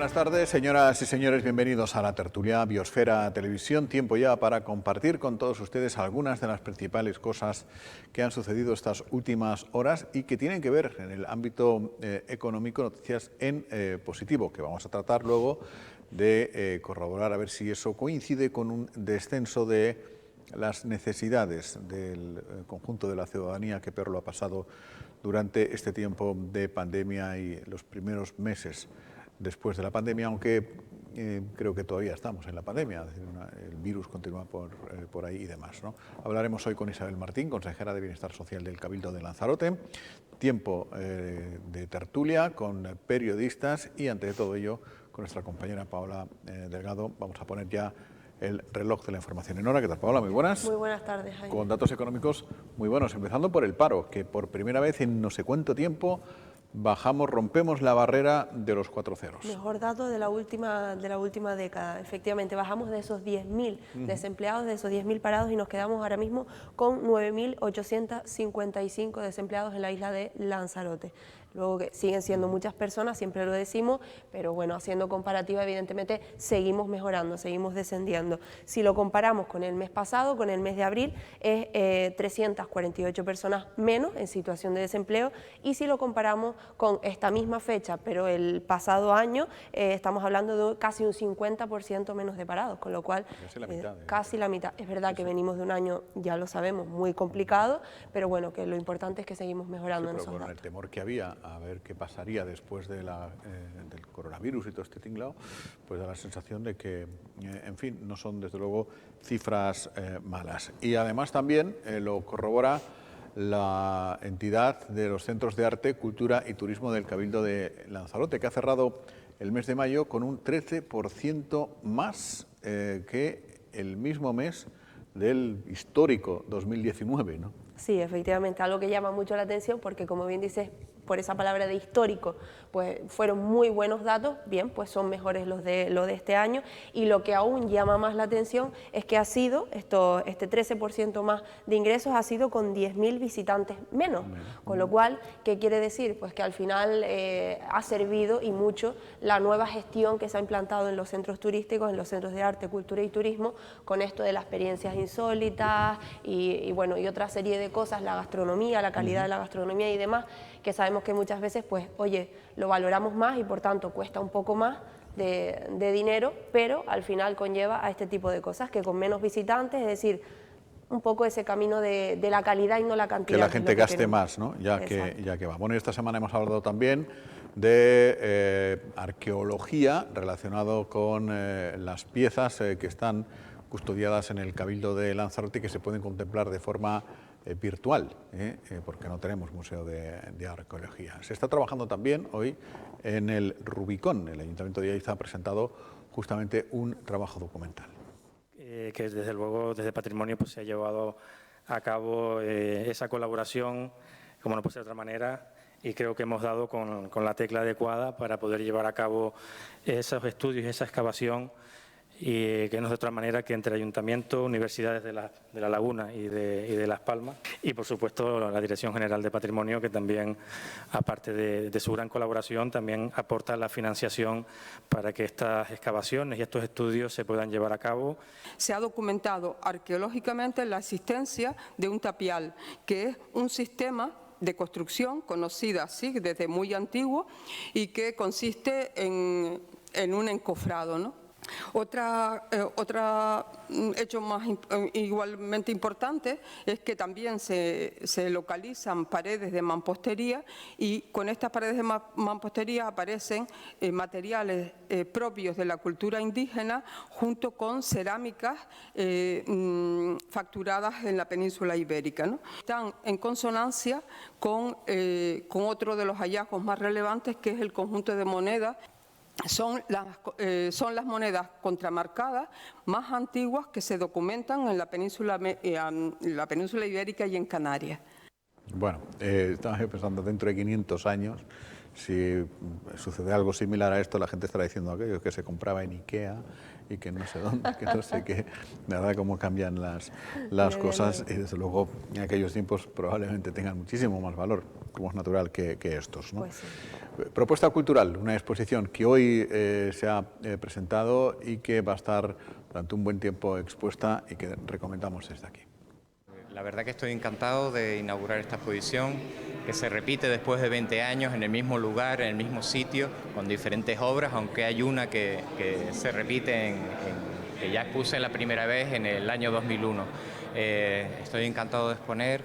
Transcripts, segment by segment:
buenas tardes, señoras y señores, bienvenidos a la tertulia Biosfera Televisión. Tiempo ya para compartir con todos ustedes algunas de las principales cosas que han sucedido estas últimas horas y que tienen que ver en el ámbito económico, noticias en positivo, que vamos a tratar luego de corroborar a ver si eso coincide con un descenso de las necesidades del conjunto de la ciudadanía que peor lo ha pasado durante este tiempo de pandemia y los primeros meses después de la pandemia, aunque creo que todavía estamos en la pandemia, es decir, el virus continúa por ahí y demás, ¿no? Hablaremos hoy con Isabel Martín, consejera de Bienestar Social del Cabildo de Lanzarote, tiempo de tertulia con periodistas y ante todo ello con nuestra compañera Paola Delgado. Vamos a poner ya el reloj de la información en hora. ¿Qué tal, Paola? Muy buenas. Muy buenas tardes, Jaime. Con datos económicos muy buenos, empezando por el paro, que por primera vez en no sé cuánto tiempo rompemos la barrera de los 4 ceros. Mejor dato de la última década. Efectivamente, bajamos de esos 10.000 desempleados, de esos 10.000 parados y nos quedamos ahora mismo con 9.855 desempleados en la isla de Lanzarote. Luego que siguen siendo muchas personas, siempre lo decimos, pero bueno, haciendo comparativa evidentemente seguimos mejorando, seguimos descendiendo. Si lo comparamos con el mes pasado, con el mes de abril, es 348 personas menos en situación de desempleo, y si lo comparamos con esta misma fecha, pero el pasado año, estamos hablando de casi un 50% menos de parados, con lo cual casi la mitad, casi la mitad. Es verdad que venimos de un año, ya lo sabemos, muy complicado, pero bueno, que lo importante es que seguimos mejorando en esos datos. El temor que había a ver qué pasaría después de del coronavirus y todo este tinglao, pues da la sensación de que, en fin, no son desde luego cifras malas. Y además también lo corrobora la entidad de los Centros de Arte, Cultura y Turismo del Cabildo de Lanzarote, que ha cerrado el mes de mayo con un 13% más que el mismo mes del histórico 2019, ¿no? Sí, efectivamente, algo que llama mucho la atención porque, como bien dices, por esa palabra de histórico, pues fueron muy buenos datos, bien, pues son mejores los de este año, y lo que aún llama más la atención es que ha sido, este 13% más de ingresos ha sido con 10.000 visitantes menos, con lo cual, ¿qué quiere decir? Pues que al final ha servido y mucho la nueva gestión que se ha implantado en los centros turísticos, en los centros de arte, cultura y turismo, con esto de las experiencias insólitas y bueno, y otra serie de cosas, la gastronomía, la calidad de la gastronomía y demás, que sabemos que muchas veces, pues, oye, lo valoramos más y por tanto cuesta un poco más de dinero, pero al final conlleva a este tipo de cosas, que con menos visitantes, es decir, un poco ese camino de la calidad y no la cantidad. Que la gente gaste más, ¿no? Ya que va. Bueno, esta semana hemos hablado también de arqueología relacionado con las piezas que están custodiadas en el Cabildo de Lanzarote y que se pueden contemplar de forma virtual, porque no tenemos museo de arqueología. Se está trabajando también hoy en el Rubicón. El Ayuntamiento de Yaiza ha presentado justamente un trabajo documental. Que desde luego desde Patrimonio pues, se ha llevado a cabo esa colaboración, como no puede ser de otra manera, y creo que hemos dado con la tecla adecuada para poder llevar a cabo esos estudios, esa excavación, y que no es de otra manera que entre Ayuntamiento, Universidades de La Laguna y de Las Palmas, y por supuesto la Dirección General de Patrimonio, que también, aparte de su gran colaboración, también aporta la financiación para que estas excavaciones y estos estudios se puedan llevar a cabo. Se ha documentado arqueológicamente la existencia de un tapial, que es un sistema de construcción conocida así desde muy antiguo y que consiste en un encofrado, ¿no? Otra hecho más igualmente importante es que también se localizan paredes de mampostería, y con estas paredes de mampostería aparecen materiales propios de la cultura indígena junto con cerámicas facturadas en la península ibérica, ¿no? Están en consonancia con otro de los hallazgos más relevantes, que es el conjunto de monedas. Son las monedas contramarcadas más antiguas que se documentan en la península ibérica y en Canarias. Bueno, estaba pensando, dentro de 500 años, si sucede algo similar a esto, la gente estará diciendo aquello que se compraba en Ikea y que no sé dónde, que no sé qué. De verdad, cómo cambian las cosas, y desde luego en aquellos tiempos probablemente tengan muchísimo más valor, como es natural, que estos, ¿no? Pues sí. Propuesta cultural, una exposición que hoy se ha presentado y que va a estar durante un buen tiempo expuesta y que recomendamos desde aquí. La verdad que estoy encantado de inaugurar esta exposición que se repite después de 20 años en el mismo lugar, en el mismo sitio, con diferentes obras, aunque hay una que se repite que ya expuse la primera vez en el año 2001. Estoy encantado de exponer,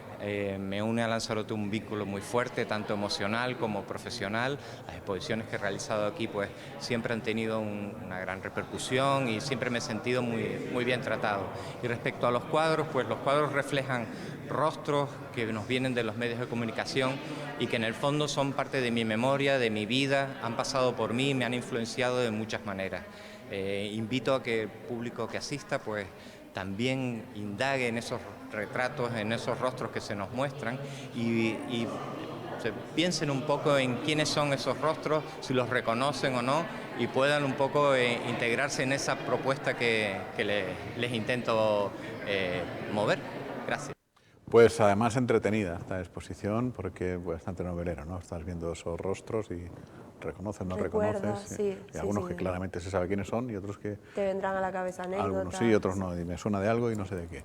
me une a Lanzarote un vínculo muy fuerte, tanto emocional como profesional. Las exposiciones que he realizado aquí pues siempre han tenido una gran repercusión y siempre me he sentido muy bien tratado. Y respecto a los cuadros, pues los cuadros reflejan rostros que nos vienen de los medios de comunicación y que en el fondo son parte de mi memoria, de mi vida, han pasado por mí y me han influenciado de muchas maneras. Invito a que el público que asista pues también indague en esos retratos, en esos rostros que se nos muestran y piensen un poco en quiénes son esos rostros, si los reconocen o no, y puedan un poco integrarse en esa propuesta que les intento mover. Gracias. Pues además entretenida esta exposición porque es bastante novelera, ¿no? Estás viendo esos rostros y reconoces, no reconoces. Sí, y algunos sí. que claramente se sabe quiénes son y otros que... Te vendrán a la cabeza anécdotas. Algunos sí, otros no, y me suena de algo y no sé de qué.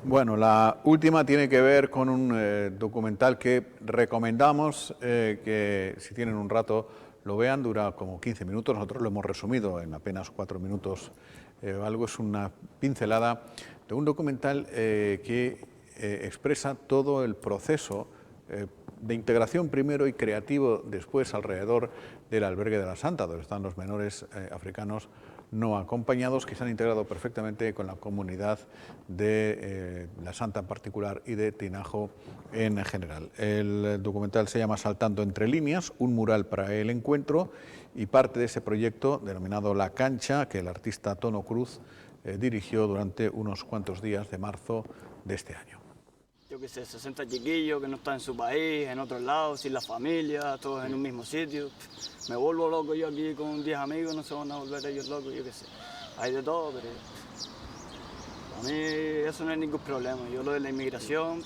Bueno, la última tiene que ver con un documental que recomendamos que si tienen un rato lo vean, dura como 15 minutos, nosotros lo hemos resumido en apenas 4 minutos algo, es una pincelada de un documental que expresa todo el proceso de integración primero y creativo después alrededor del albergue de la Santa, donde están los menores africanos no acompañados que se han integrado perfectamente con la comunidad de la Santa en particular y de Tinajo en general. El documental se llama Saltando entre líneas, un mural para el encuentro, y parte de ese proyecto denominado La Cancha, que el artista Tono Cruz dirigió durante unos cuantos días de marzo de este año. Yo qué sé, 60 chiquillos que no están en su país, en otro lado, sin la familia, todos en un mismo sitio. Me vuelvo loco yo aquí con 10 amigos, no se van a volver ellos locos, yo qué sé. Hay de todo, pero a mí eso no es ningún problema. Yo lo de la inmigración,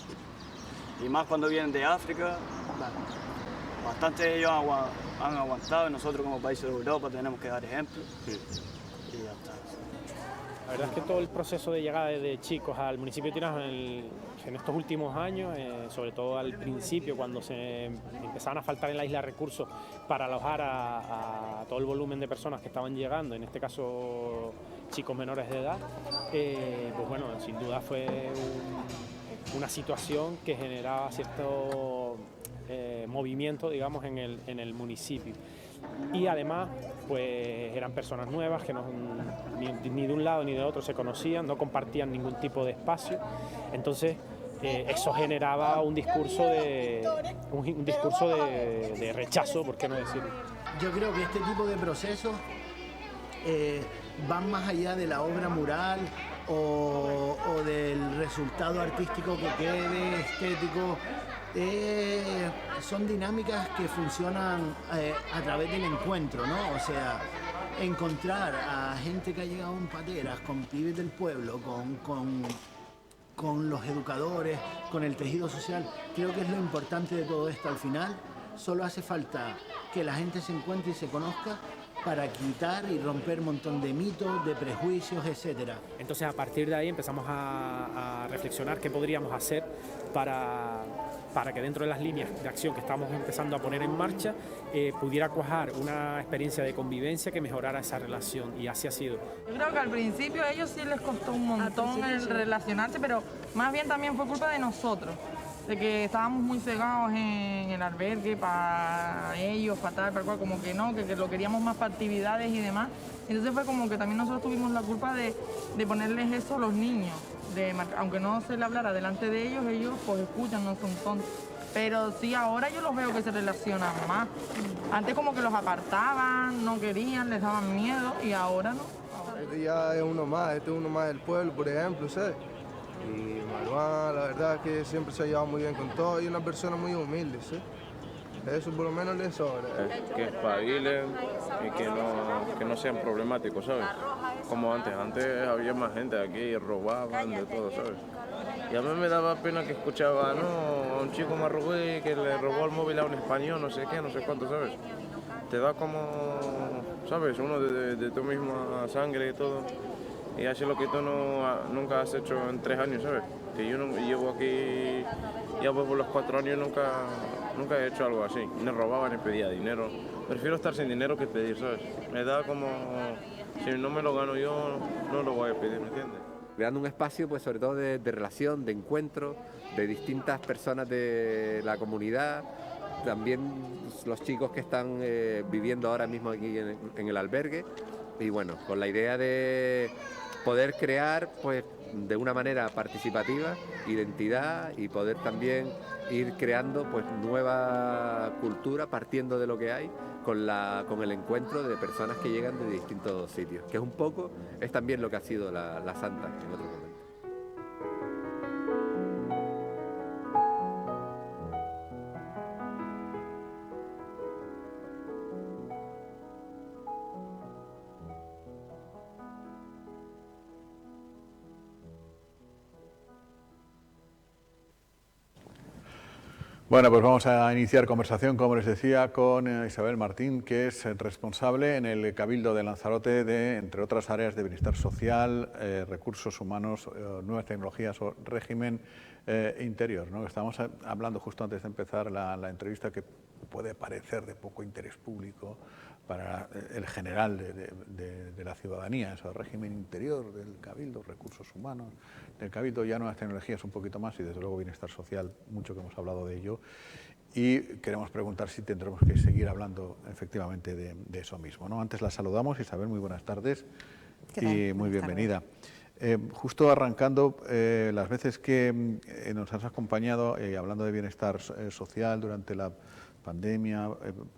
y más cuando vienen de África, bastante ellos han aguantado y nosotros como países de Europa tenemos que dar ejemplo. Y ya está. La verdad es que todo el proceso de llegada de chicos al municipio de Tinajo en estos últimos años, sobre todo al principio, cuando se empezaban a faltar en la isla recursos para alojar a todo el volumen de personas que estaban llegando, en este caso chicos menores de edad, pues bueno, sin duda fue una situación que generaba cierto movimiento, digamos, en el municipio. Y además, pues eran personas nuevas que ni de un lado ni de otro se conocían, no compartían ningún tipo de espacio. Entonces, eso generaba un discurso de rechazo, ¿por qué no decirlo? Yo creo que este tipo de procesos van más allá de la obra mural o del resultado artístico que quede, estético. Son dinámicas que funcionan a través del encuentro, ¿no? O sea, encontrar a gente que ha llegado en pateras, con pibes del pueblo, con los educadores, con el tejido social, creo que es lo importante de todo esto. Al final, solo hace falta que la gente se encuentre y se conozca para quitar y romper un montón de mitos, de prejuicios, etcétera. Entonces, a partir de ahí empezamos a reflexionar qué podríamos hacer para que dentro de las líneas de acción que estamos empezando a poner en marcha pudiera cuajar una experiencia de convivencia que mejorara esa relación, y así ha sido. Yo creo que al principio a ellos sí les costó un montón el relacionarse, pero más bien también fue culpa de nosotros, de que estábamos muy cegados en el albergue para ellos, para tal, para cual, como que no, que lo queríamos más para actividades y demás. Entonces fue como que también nosotros tuvimos la culpa de ponerles eso a los niños. Aunque no se le hablara delante de ellos, ellos pues escuchan, no son tontos. Pero sí, ahora yo los veo que se relacionan más. Antes como que los apartaban, no querían, les daban miedo, y ahora no. Este ya es uno más, este es uno más del pueblo, por ejemplo, ¿sabes? Y Manuel, la verdad es que siempre se ha llevado muy bien con todo y una persona muy humilde, ¿sí? Eso por lo menos le sobra. Que espabilen y que no sean problemáticos, ¿sabes? Como antes había más gente aquí, robaban, de todo, ¿sabes? Y a mí me daba pena que escuchaba, no, a un chico marroquí que le robó el móvil a un español, no sé qué, no sé cuánto, ¿sabes? te da como, ¿sabes? Uno de tu misma sangre y todo. Y así lo que tú nunca has hecho en 3 años, ¿sabes? Que yo no, llevo aquí, ya voy por los 4 años, nunca he hecho algo así. Ni robaba ni pedía dinero. Prefiero estar sin dinero que pedir, ¿sabes? Me da como, si no me lo gano yo, no lo voy a pedir, ¿me entiendes? Creando un espacio, pues sobre todo de relación, de encuentro, de distintas personas de la comunidad, también los chicos que están viviendo ahora mismo aquí en el albergue, y bueno, con la idea de poder crear, pues de una manera participativa, identidad, y poder también ir creando pues nueva cultura partiendo de lo que hay con el encuentro de personas que llegan de distintos sitios, que es también lo que ha sido la Santa en otro momento. Bueno, pues vamos a iniciar conversación, como les decía, con Isabel Martín, que es responsable en el Cabildo de Lanzarote de, entre otras áreas, de bienestar social, recursos humanos, nuevas tecnologías o régimen interior, ¿no? Estamos hablando justo antes de empezar la entrevista, que puede parecer de poco interés público para el general de la ciudadanía, eso, régimen interior del Cabildo, recursos humanos del Cabildo, ya nuevas tecnologías un poquito más y desde luego bienestar social, mucho que hemos hablado de ello, y queremos preguntar si tendremos que seguir hablando efectivamente de eso mismo, ¿no? Antes la saludamos. Isabel, muy buenas tardes y muy bienvenida. Justo arrancando, las veces que nos has acompañado hablando de bienestar social durante la pandemia,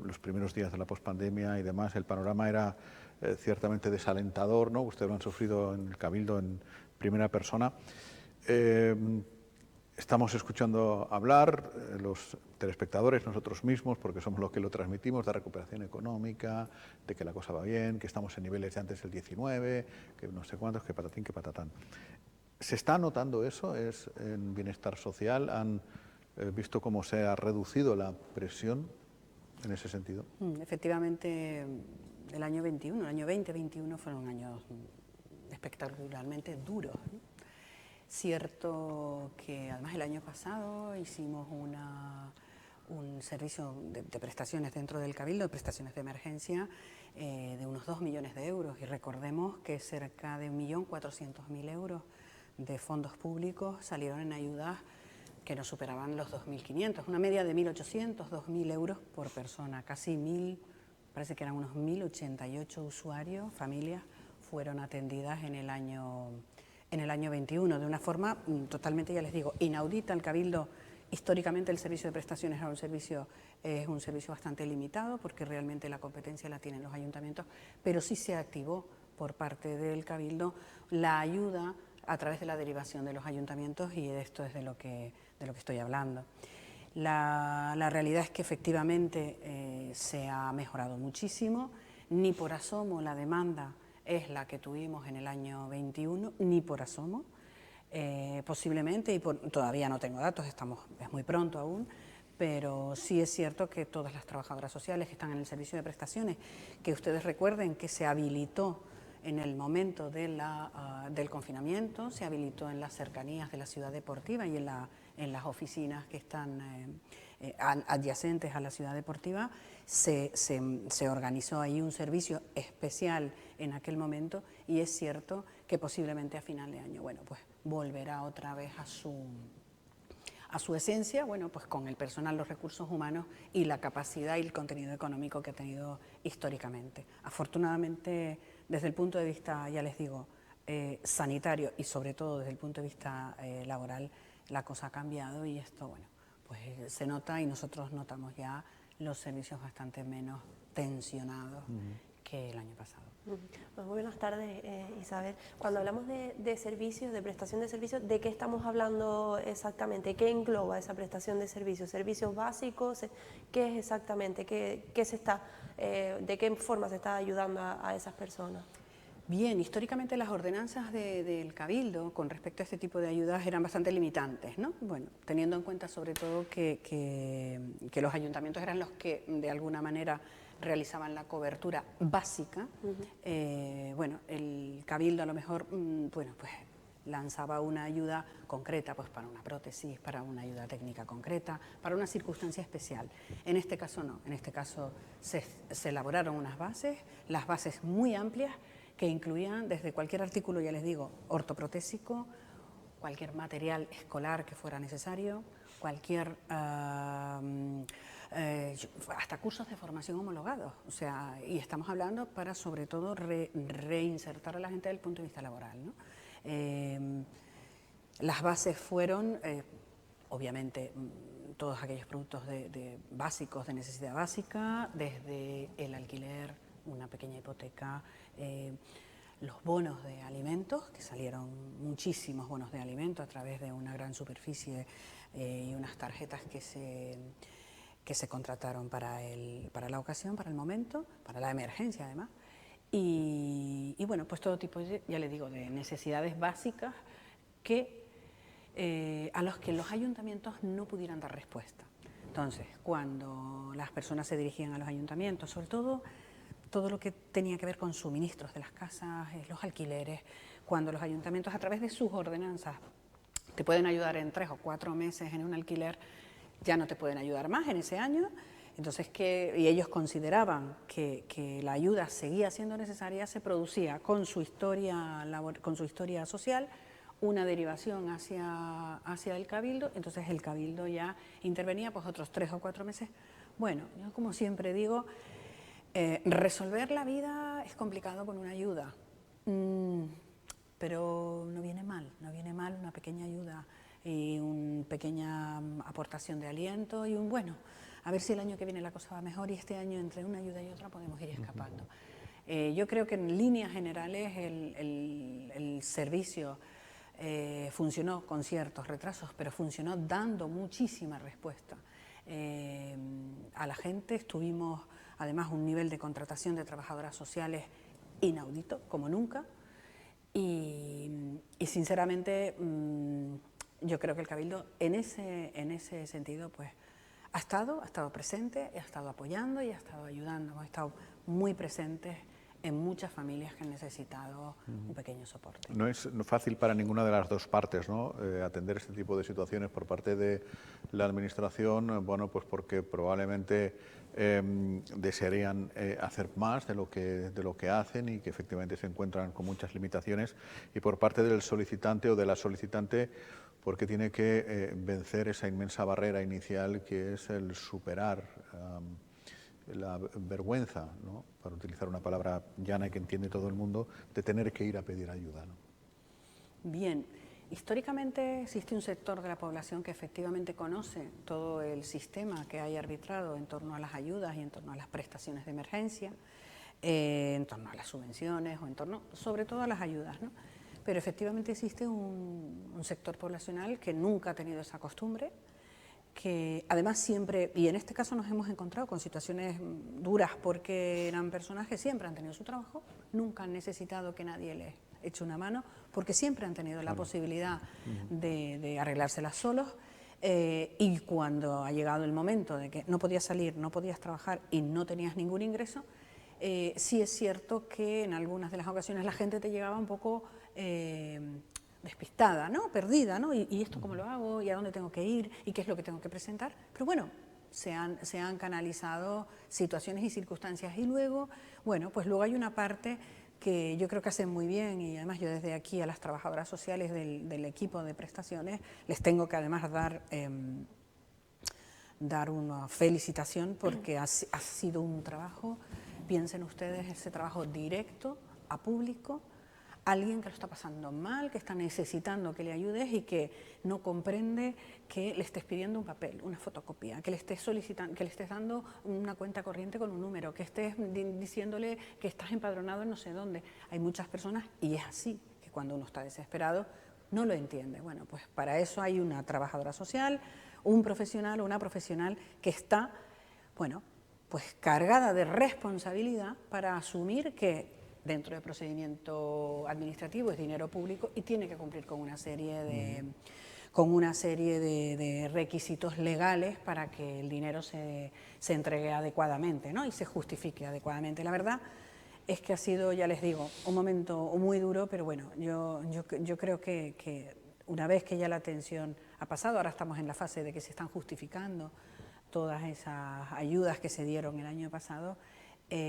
los primeros días de la pospandemia y demás, el panorama era ciertamente desalentador, ¿no? Ustedes lo han sufrido en el Cabildo en primera persona. Estamos escuchando hablar, los telespectadores, nosotros mismos, porque somos los que lo transmitimos, de recuperación económica, de que la cosa va bien, que estamos en niveles de antes del 19, que no sé cuántos, que patatín, que patatán. ¿Se está notando eso? ¿Es en bienestar social? ¿Han visto cómo se ha reducido la presión en ese sentido? Efectivamente, el año 21, el año 2021 fueron años espectacularmente duros, ¿no? Cierto que además el año pasado hicimos un servicio de prestaciones dentro del Cabildo, de prestaciones de emergencia, de unos 2 millones de euros, y recordemos que cerca de 1.400.000 euros de fondos públicos salieron en ayudas que no superaban los 2.500, una media de 1.800, 2.000 euros por persona, casi 1.000, parece que eran unos 1.088 usuarios, familias, fueron atendidas en el año 21, de una forma totalmente, ya les digo, inaudita. El Cabildo, históricamente el servicio de prestaciones es un servicio bastante limitado, porque realmente la competencia la tienen los ayuntamientos, pero sí se activó por parte del Cabildo la ayuda a través de la derivación de los ayuntamientos, y de esto es de lo que estoy hablando. La realidad es que efectivamente se ha mejorado muchísimo, ni por asomo la demanda es la que tuvimos en el año 21, ni por asomo, posiblemente, y todavía no tengo datos, es muy pronto aún, pero sí es cierto que todas las trabajadoras sociales que están en el servicio de prestaciones, que ustedes recuerden que se habilitó en el momento del confinamiento, se habilitó en las cercanías de la ciudad deportiva y en las oficinas que están adyacentes a la ciudad deportiva, se organizó ahí un servicio especial en aquel momento, y es cierto que posiblemente a final de año, bueno, pues volverá otra vez a su esencia, bueno, pues con el personal, los recursos humanos y la capacidad y el contenido económico que ha tenido históricamente. Afortunadamente, desde el punto de vista, ya les digo, sanitario, y sobre todo desde el punto de vista laboral, la cosa ha cambiado, y esto, bueno, pues se nota, y nosotros notamos ya los servicios bastante menos tensionados que el año pasado. Muy buenas tardes, Isabel. Cuando hablamos de servicios, de prestación de servicios, ¿de qué estamos hablando exactamente? ¿Qué engloba esa prestación de servicios? ¿Servicios básicos? ¿Qué es exactamente? ¿De qué forma se está ayudando a esas personas? Bien, históricamente las ordenanzas del Cabildo con respecto a este tipo de ayudas eran bastante limitantes, ¿no? Bueno, teniendo en cuenta sobre todo que los ayuntamientos eran los que de alguna manera realizaban la cobertura básica. Bueno, el Cabildo a lo mejor, bueno, pues lanzaba una ayuda concreta, pues para una prótesis, para una ayuda técnica concreta, para una circunstancia especial. En este caso no, en este caso se elaboraron unas bases, las bases muy amplias, que incluían desde cualquier artículo, ya les digo, ortoprotésico, cualquier material escolar que fuera necesario, cualquier hasta cursos de formación homologados, o sea, y estamos hablando para sobre todo reinsertar a la gente desde el punto de vista laboral, ¿no? Las bases fueron, obviamente, todos aquellos productos básicos, de necesidad básica, desde el alquiler, una pequeña hipoteca, los bonos de alimentos, que salieron muchísimos bonos de alimentos a través de una gran superficie y unas tarjetas que se contrataron para la ocasión, para el momento, para la emergencia además. Y bueno, pues todo tipo, ya le digo, de necesidades básicas a los que los ayuntamientos no pudieran dar respuesta. Entonces, cuando las personas se dirigían a los ayuntamientos, sobre todo lo que tenía que ver con suministros de las casas, los alquileres, cuando los ayuntamientos a través de sus ordenanzas te pueden ayudar en 3 o 4 meses en un alquiler, ya no te pueden ayudar más en ese año. Entonces, y ellos consideraban que la ayuda seguía siendo necesaria, se producía con su historia social una derivación hacia el Cabildo. Entonces el Cabildo ya intervenía pues otros 3 o 4 meses. Bueno, yo como siempre digo, resolver la vida es complicado con una ayuda, pero no viene mal una pequeña ayuda y una pequeña aportación de aliento y bueno, a ver si el año que viene la cosa va mejor y este año entre una ayuda y otra podemos ir escapando. Yo creo que en líneas generales el servicio funcionó con ciertos retrasos, pero funcionó dando muchísima respuesta a la gente. Tuvimos además un nivel de contratación de trabajadoras sociales inaudito, como nunca, y sinceramente yo creo que el Cabildo en ese sentido pues ha estado presente, ha estado apoyando y ha estado ayudando. Hemos estado muy presentes en muchas familias que han necesitado un pequeño soporte. No es fácil para ninguna de las dos partes, ¿no? Atender este tipo de situaciones por parte de la Administración, bueno, pues porque probablemente desearían hacer más de lo que hacen y que efectivamente se encuentran con muchas limitaciones, y por parte del solicitante o de la solicitante, porque tiene que vencer esa inmensa barrera inicial que es el superar la vergüenza, ¿no?, para utilizar una palabra llana y que entiende todo el mundo, de tener que ir a pedir ayuda, ¿no? Bien, históricamente existe un sector de la población que efectivamente conoce todo el sistema que hay arbitrado en torno a las ayudas y en torno a las prestaciones de emergencia, en torno a las subvenciones o en torno sobre todo a las ayudas, ¿no? Pero efectivamente existe un sector poblacional que nunca ha tenido esa costumbre, que además siempre, y en este caso nos hemos encontrado con situaciones duras porque eran personas que siempre han tenido su trabajo, nunca han necesitado que nadie les eche una mano, porque siempre han tenido la posibilidad de arreglárselas solos, y cuando ha llegado el momento de que no podías salir, no podías trabajar y no tenías ningún ingreso, sí es cierto que en algunas de las ocasiones la gente te llegaba un poco despistada, ¿no?, perdida, ¿no? ¿Y esto cómo lo hago? ¿Y a dónde tengo que ir? ¿Y qué es lo que tengo que presentar? Pero bueno, se han canalizado situaciones y circunstancias y luego, bueno, pues luego hay una parte que yo creo que hacen muy bien, y además yo desde aquí a las trabajadoras sociales del equipo de prestaciones les tengo que además dar una felicitación porque ha sido un trabajo, piensen ustedes, ese trabajo directo a público, alguien que lo está pasando mal, que está necesitando que le ayudes y que no comprende que le estés pidiendo un papel, una fotocopia, que le estés solicitando, que le estés dando una cuenta corriente con un número, que estés diciéndole que estás empadronado en no sé dónde. Hay muchas personas, y es así, que cuando uno está desesperado no lo entiende. Bueno, pues para eso hay una trabajadora social, un profesional o una profesional que está, bueno, pues cargada de responsabilidad para asumir que dentro del procedimiento administrativo es dinero público y tiene que cumplir con una serie con una serie de requisitos legales para que el dinero se entregue adecuadamente, ¿no? Y se justifique adecuadamente. La verdad es que ha sido, ya les digo, un momento muy duro, pero bueno, yo creo que una vez que ya la tensión ha pasado, ahora estamos en la fase de que se están justificando todas esas ayudas que se dieron el año pasado, y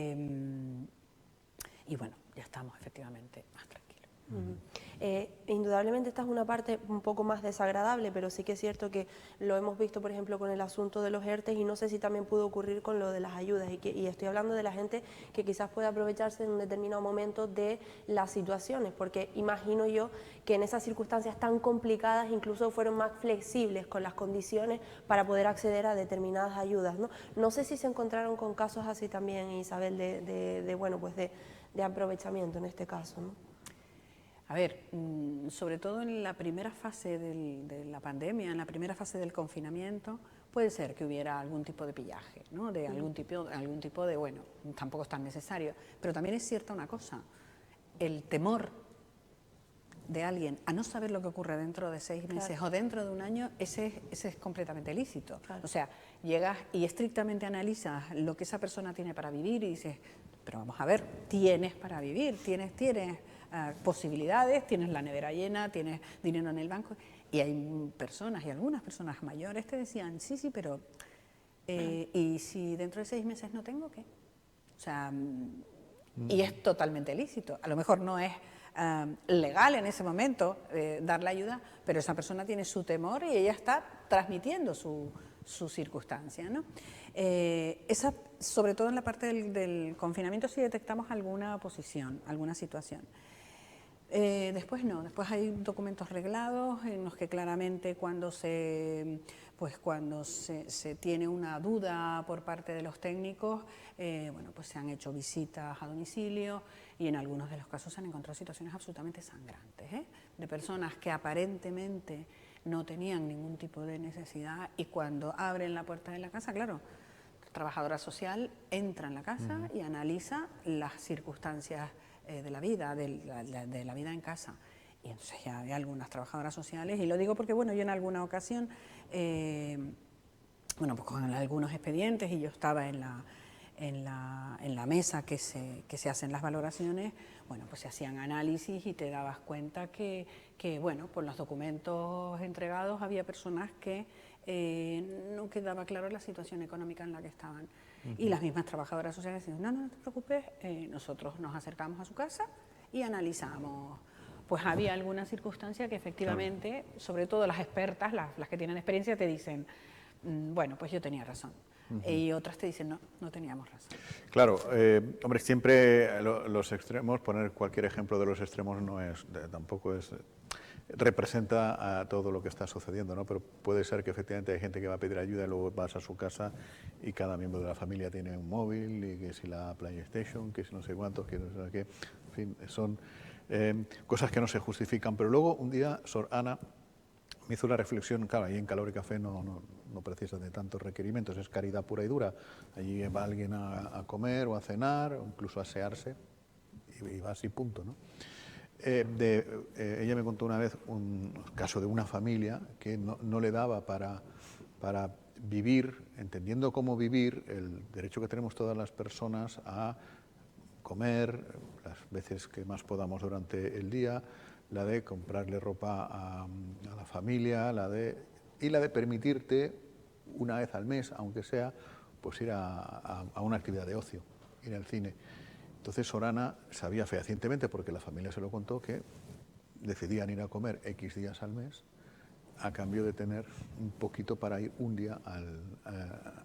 bueno, ya estamos efectivamente más tranquilos. Indudablemente esta es una parte un poco más desagradable, pero sí que es cierto que lo hemos visto, por ejemplo, con el asunto de los ERTE, y no sé si también pudo ocurrir con lo de las ayudas, y estoy hablando de la gente que quizás puede aprovecharse en un determinado momento de las situaciones, porque imagino yo que en esas circunstancias tan complicadas incluso fueron más flexibles con las condiciones para poder acceder a determinadas ayudas, ¿no? No sé si se encontraron con casos así también, Isabel, de aprovechamiento en este caso, ¿no? A ver, sobre todo en la primera fase de la pandemia, en la primera fase del confinamiento, puede ser que hubiera algún tipo de pillaje, ¿no? De algún tipo de, bueno, tampoco es tan necesario. Pero también es cierta una cosa, el temor de alguien a no saber lo que ocurre dentro de 6 meses, claro, o dentro de un año, ese es completamente lícito. Claro. O sea, llegas y estrictamente analizas lo que esa persona tiene para vivir y dices, pero vamos a ver, tienes para vivir, tienes posibilidades, tienes la nevera llena, tienes dinero en el banco, y hay personas, y algunas personas mayores te decían, sí, pero ¿y si dentro de 6 meses no tengo qué? O sea, y es totalmente lícito, a lo mejor no es legal en ese momento dar la ayuda, pero esa persona tiene su temor y ella está transmitiendo su circunstancia, ¿no? Sobre todo en la parte del confinamiento sí detectamos alguna oposición, alguna situación. Después no, después hay documentos reglados en los que claramente cuando se tiene una duda por parte de los técnicos, bueno, pues se han hecho visitas a domicilio y en algunos de los casos se han encontrado situaciones absolutamente sangrantes, de personas que aparentemente no tenían ningún tipo de necesidad y cuando abren la puerta de la casa, claro, la trabajadora social entra en la casa y analiza las circunstancias de la vida, de la vida en casa. Y entonces ya hay algunas trabajadoras sociales, y lo digo porque, bueno, yo en alguna ocasión, bueno, pues con algunos expedientes, y yo estaba en la mesa que se hacen las valoraciones, bueno, pues se hacían análisis y te dabas cuenta que bueno, por los documentos entregados había personas que no quedaba claro la situación económica en la que estaban. Y las mismas trabajadoras sociales decían, no te preocupes, nosotros nos acercamos a su casa y analizamos. Pues había alguna circunstancia que efectivamente, claro, sobre todo las expertas, las que tienen experiencia, te dicen, bueno, pues yo tenía razón. Y otras te dicen, no teníamos razón. Claro, hombre, siempre los extremos, poner cualquier ejemplo de los extremos tampoco representa a todo lo que está sucediendo, ¿no? Pero puede ser que efectivamente hay gente que va a pedir ayuda y luego vas a su casa y cada miembro de la familia tiene un móvil, y que si la PlayStation, que si no sé cuántos, que no sé qué, en fin, son cosas que no se justifican. Pero luego un día Sor Ana me hizo la reflexión, claro, ahí en Calor y Café no precisa de tantos requerimientos, es caridad pura y dura. Allí va alguien a comer o a cenar, o incluso a asearse, y va así, punto, ¿no? Ella me contó una vez un caso de una familia que no le daba para vivir, entendiendo cómo vivir, el derecho que tenemos todas las personas a comer las veces que más podamos durante el día, la de comprarle ropa a la familia, la de permitirte una vez al mes, aunque sea, pues ir a una actividad de ocio, ir al cine. Entonces Sor Ana sabía fehacientemente, porque la familia se lo contó, que decidían ir a comer X días al mes a cambio de tener un poquito para ir un día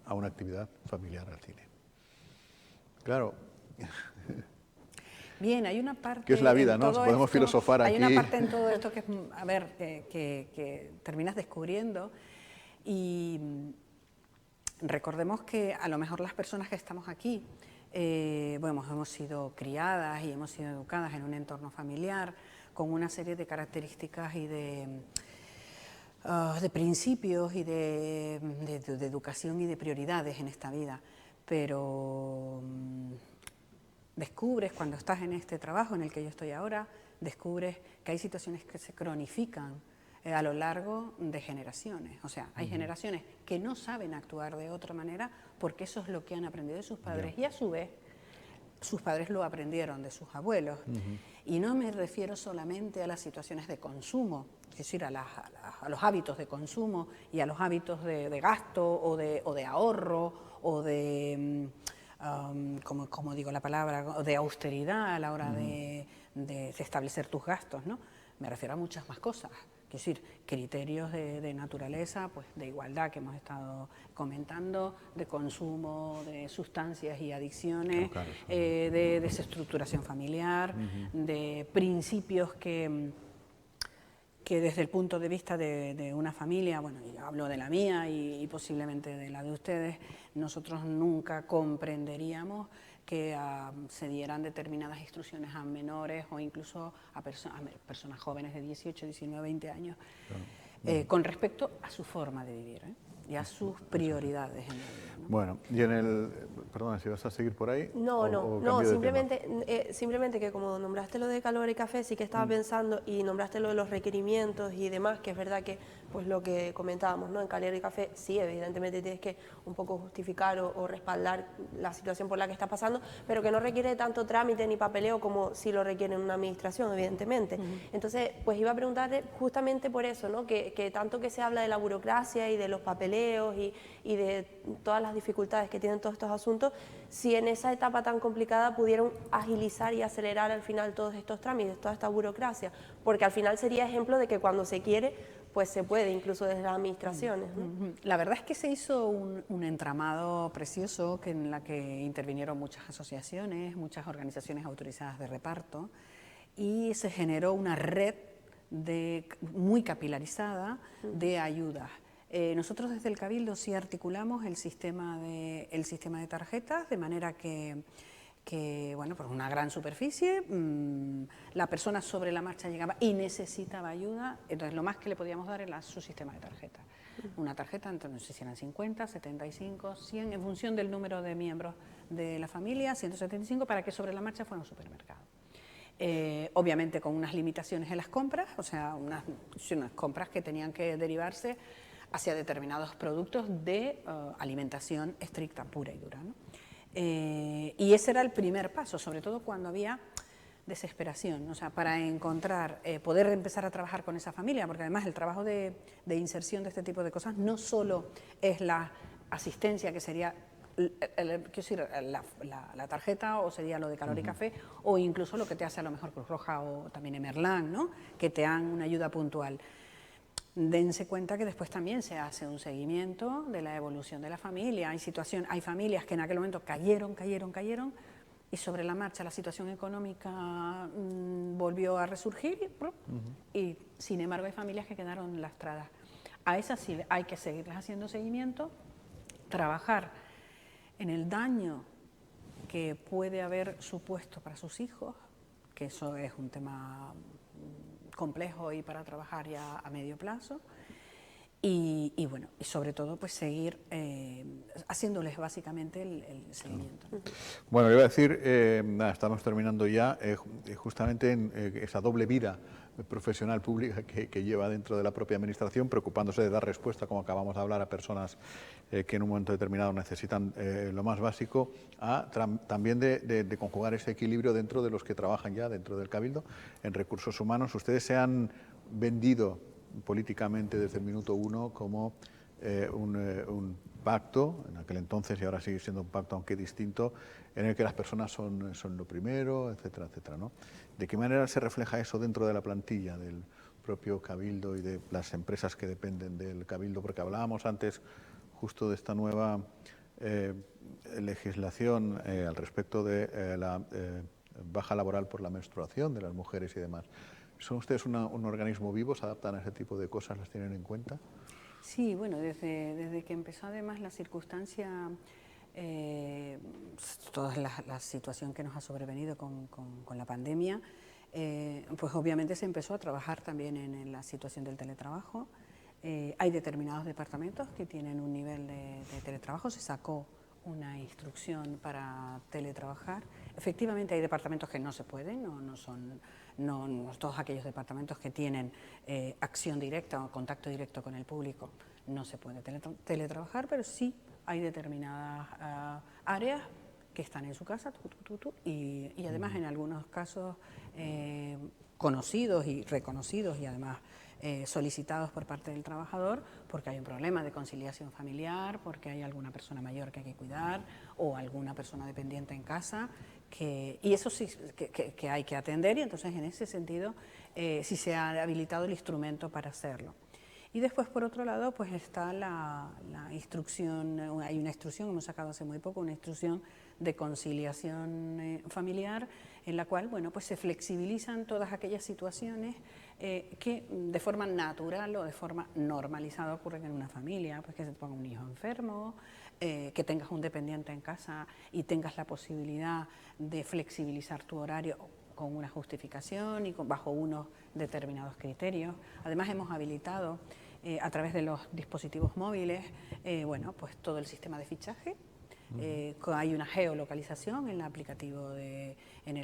a una actividad familiar al cine. Claro. Bien, hay una parte... Que es la vida, ¿no? Podemos filosofar aquí. Hay una parte en todo esto que es, a ver, que terminas descubriendo, y recordemos que a lo mejor las personas que estamos aquí, bueno, hemos sido criadas y hemos sido educadas en un entorno familiar con una serie de características y de principios y de educación y de prioridades en esta vida, pero descubres cuando estás en este trabajo en el que yo estoy ahora, descubres que hay situaciones que se cronifican a lo largo de generaciones. O sea, hay generaciones que no saben actuar de otra manera porque eso es lo que han aprendido de sus padres y a su vez sus padres lo aprendieron de sus abuelos. Y no me refiero solamente a las situaciones de consumo, es decir, a los hábitos de consumo y a los hábitos de gasto o de ahorro o de, como digo la palabra, de austeridad a la hora de establecer tus gastos, ¿no? Me refiero a muchas más cosas. Es decir, criterios de naturaleza, pues de igualdad que hemos estado comentando, de consumo de sustancias y adicciones, de desestructuración familiar, de principios que desde el punto de vista de una familia, bueno, yo hablo de la mía y posiblemente de la de ustedes, nosotros nunca comprenderíamos que se dieran determinadas instrucciones a menores o incluso a personas jóvenes de 18, 19, 20 años, con respecto a su forma de vivir y a sus prioridades en la vida, ¿no? Bueno, y perdona, si vas a seguir por ahí. No, simplemente que como nombraste lo de Calor y Café, sí que estaba pensando, y nombraste lo de los requerimientos y demás, que es verdad que pues lo que comentábamos, ¿no? En Calor y Café sí, evidentemente tienes que un poco justificar o respaldar la situación por la que estás pasando, pero que no requiere tanto trámite ni papeleo como si lo requiere en una administración, evidentemente. Entonces, pues iba a preguntarle justamente por eso, ¿no? Que tanto que se habla de la burocracia y de los papeleos y de todas las dificultades que tienen todos estos asuntos, si en esa etapa tan complicada pudieron agilizar y acelerar al final todos estos trámites, toda esta burocracia, porque al final sería ejemplo de que cuando se quiere, pues se puede, incluso desde las administraciones, ¿no? La verdad es que se hizo un entramado precioso en la que intervinieron muchas asociaciones, muchas organizaciones autorizadas de reparto, y se generó una red muy capilarizada de ayudas. Nosotros desde el Cabildo sí articulamos el sistema de tarjetas, de manera que bueno, por una gran superficie, la persona sobre la marcha llegaba y necesitaba ayuda, entonces lo más que le podíamos dar era su sistema de tarjeta. Una tarjeta, entonces no sé si eran 50, 75, 100, en función del número de miembros de la familia, 175, para que sobre la marcha fuera un supermercado. Obviamente con unas limitaciones en las compras, o sea, unas compras que tenían que derivarse hacia determinados productos de alimentación estricta, pura y dura, ¿no? Y ese era el primer paso, sobre todo cuando había desesperación, o sea, para encontrar, poder empezar a trabajar con esa familia, porque además el trabajo de inserción de este tipo de cosas no solo es la asistencia, que sería la tarjeta, o sería lo de Calor y Café, o incluso lo que te hace a lo mejor Cruz Roja o también Emerlán, ¿no? Que te dan una ayuda puntual. Dense cuenta que después también se hace un seguimiento de la evolución de la familia. Hay familias que en aquel momento cayeron y sobre la marcha la situación económica volvió a resurgir y sin embargo hay familias que quedaron lastradas. A esas sí hay que seguirles haciendo seguimiento, trabajar en el daño que puede haber supuesto para sus hijos, que eso es un tema complejo y para trabajar ya a medio plazo, y bueno, y sobre todo pues seguir haciéndoles básicamente el seguimiento. Bueno, iba a decir, estamos terminando ya, justamente en esa doble vida profesional pública que lleva dentro de la propia administración, preocupándose de dar respuesta, como acabamos de hablar, a personas que en un momento determinado necesitan lo más básico, también de conjugar ese equilibrio dentro de los que trabajan ya dentro del Cabildo en recursos humanos. Ustedes se han vendido políticamente desde el minuto uno como un pacto, en aquel entonces, y ahora sigue siendo un pacto aunque distinto, en el que las personas son lo primero, etcétera, etcétera, ¿no? ¿De qué manera se refleja eso dentro de la plantilla del propio Cabildo y de las empresas que dependen del Cabildo? Porque hablábamos antes justo de esta nueva legislación al respecto de la baja laboral por la menstruación de las mujeres y demás. ¿Son ustedes un organismo vivo? ¿Se adaptan a ese tipo de cosas? ¿Las tienen en cuenta? Sí, bueno, desde que empezó además la circunstancia, toda la situación que nos ha sobrevenido con la pandemia, pues obviamente se empezó a trabajar también en la situación del teletrabajo. Hay determinados departamentos que tienen un nivel de teletrabajo, se sacó una instrucción para teletrabajar. Efectivamente hay departamentos que no se pueden, no todos aquellos departamentos que tienen acción directa o contacto directo con el público no se puede teletrabajar, pero sí hay determinadas áreas que están en su casa y además en algunos casos conocidos y reconocidos y además solicitados por parte del trabajador porque hay un problema de conciliación familiar, porque hay alguna persona mayor que hay que cuidar o alguna persona dependiente en casa, y eso sí que hay que atender, y entonces en ese sentido sí se ha habilitado el instrumento para hacerlo. Y después, por otro lado, pues está la instrucción, hay una instrucción, hemos sacado hace muy poco, una instrucción de conciliación familiar, en la cual, bueno, pues se flexibilizan todas aquellas situaciones que de forma natural o de forma normalizada ocurren en una familia, pues que se te ponga un hijo enfermo, que tengas un dependiente en casa y tengas la posibilidad de flexibilizar tu horario con una justificación y bajo unos determinados criterios. Además hemos habilitado a través de los dispositivos móviles, bueno, pues todo el sistema de fichaje. Hay una geolocalización en el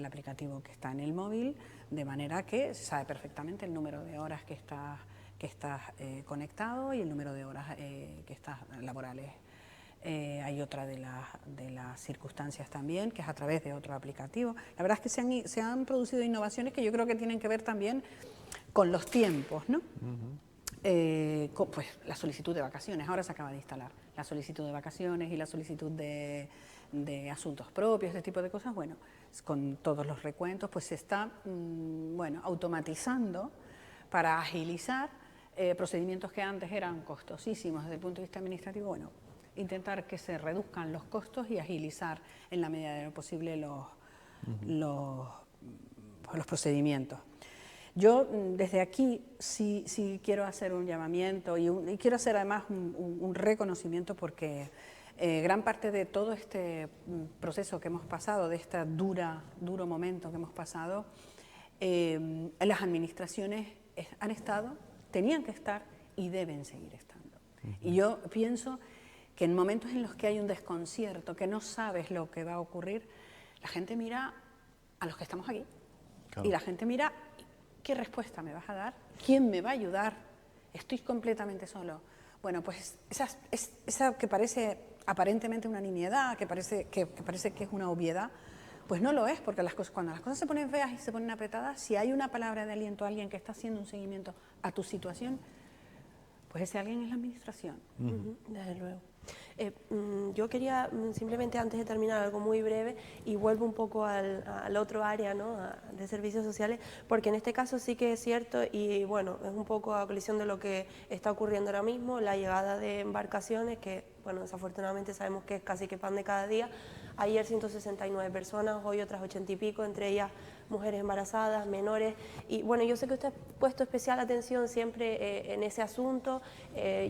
aplicativo que está en el móvil, de manera que se sabe perfectamente el número de horas que estás conectado y el número de horas que estás laborales. Hay otra de las circunstancias también, que es a través de otro aplicativo. La verdad es que se han producido innovaciones que yo creo que tienen que ver también con los tiempos, ¿no? Pues la solicitud de vacaciones, ahora se acaba de instalar la solicitud de vacaciones y la solicitud de asuntos propios, este tipo de cosas. Bueno, con todos los recuentos pues se está bueno, automatizando para agilizar procedimientos que antes eran costosísimos desde el punto de vista administrativo. Bueno, intentar que se reduzcan los costos y agilizar en la medida de lo posible los procedimientos. Yo desde aquí sí quiero hacer un llamamiento y quiero hacer además un reconocimiento porque gran parte de todo este proceso que hemos pasado, de este duro momento que hemos pasado, las administraciones han estado, tenían que estar y deben seguir estando. Y yo pienso que en momentos en los que hay un desconcierto, que no sabes lo que va a ocurrir, la gente mira a los que estamos aquí. Claro. Y la gente mira, ¿qué respuesta me vas a dar? ¿Quién me va a ayudar? Estoy completamente solo. Bueno, pues esa que parece aparentemente una nimiedad, que parece que es una obviedad, pues no lo es, porque cuando las cosas se ponen feas y se ponen apretadas, si hay una palabra de aliento a alguien que está haciendo un seguimiento a tu situación, pues ese alguien es la administración. Desde luego. Yo quería simplemente antes de terminar algo muy breve y vuelvo un poco al otro área, ¿no? De servicios sociales, porque en este caso sí que es cierto y bueno, es un poco a colisión de lo que está ocurriendo ahora mismo, la llegada de embarcaciones que, bueno, desafortunadamente sabemos que es casi que pan de cada día. Ayer 169 personas, hoy otras 80 y pico, entre ellas mujeres embarazadas, menores. Y bueno, yo sé que usted ha puesto especial atención siempre en ese asunto.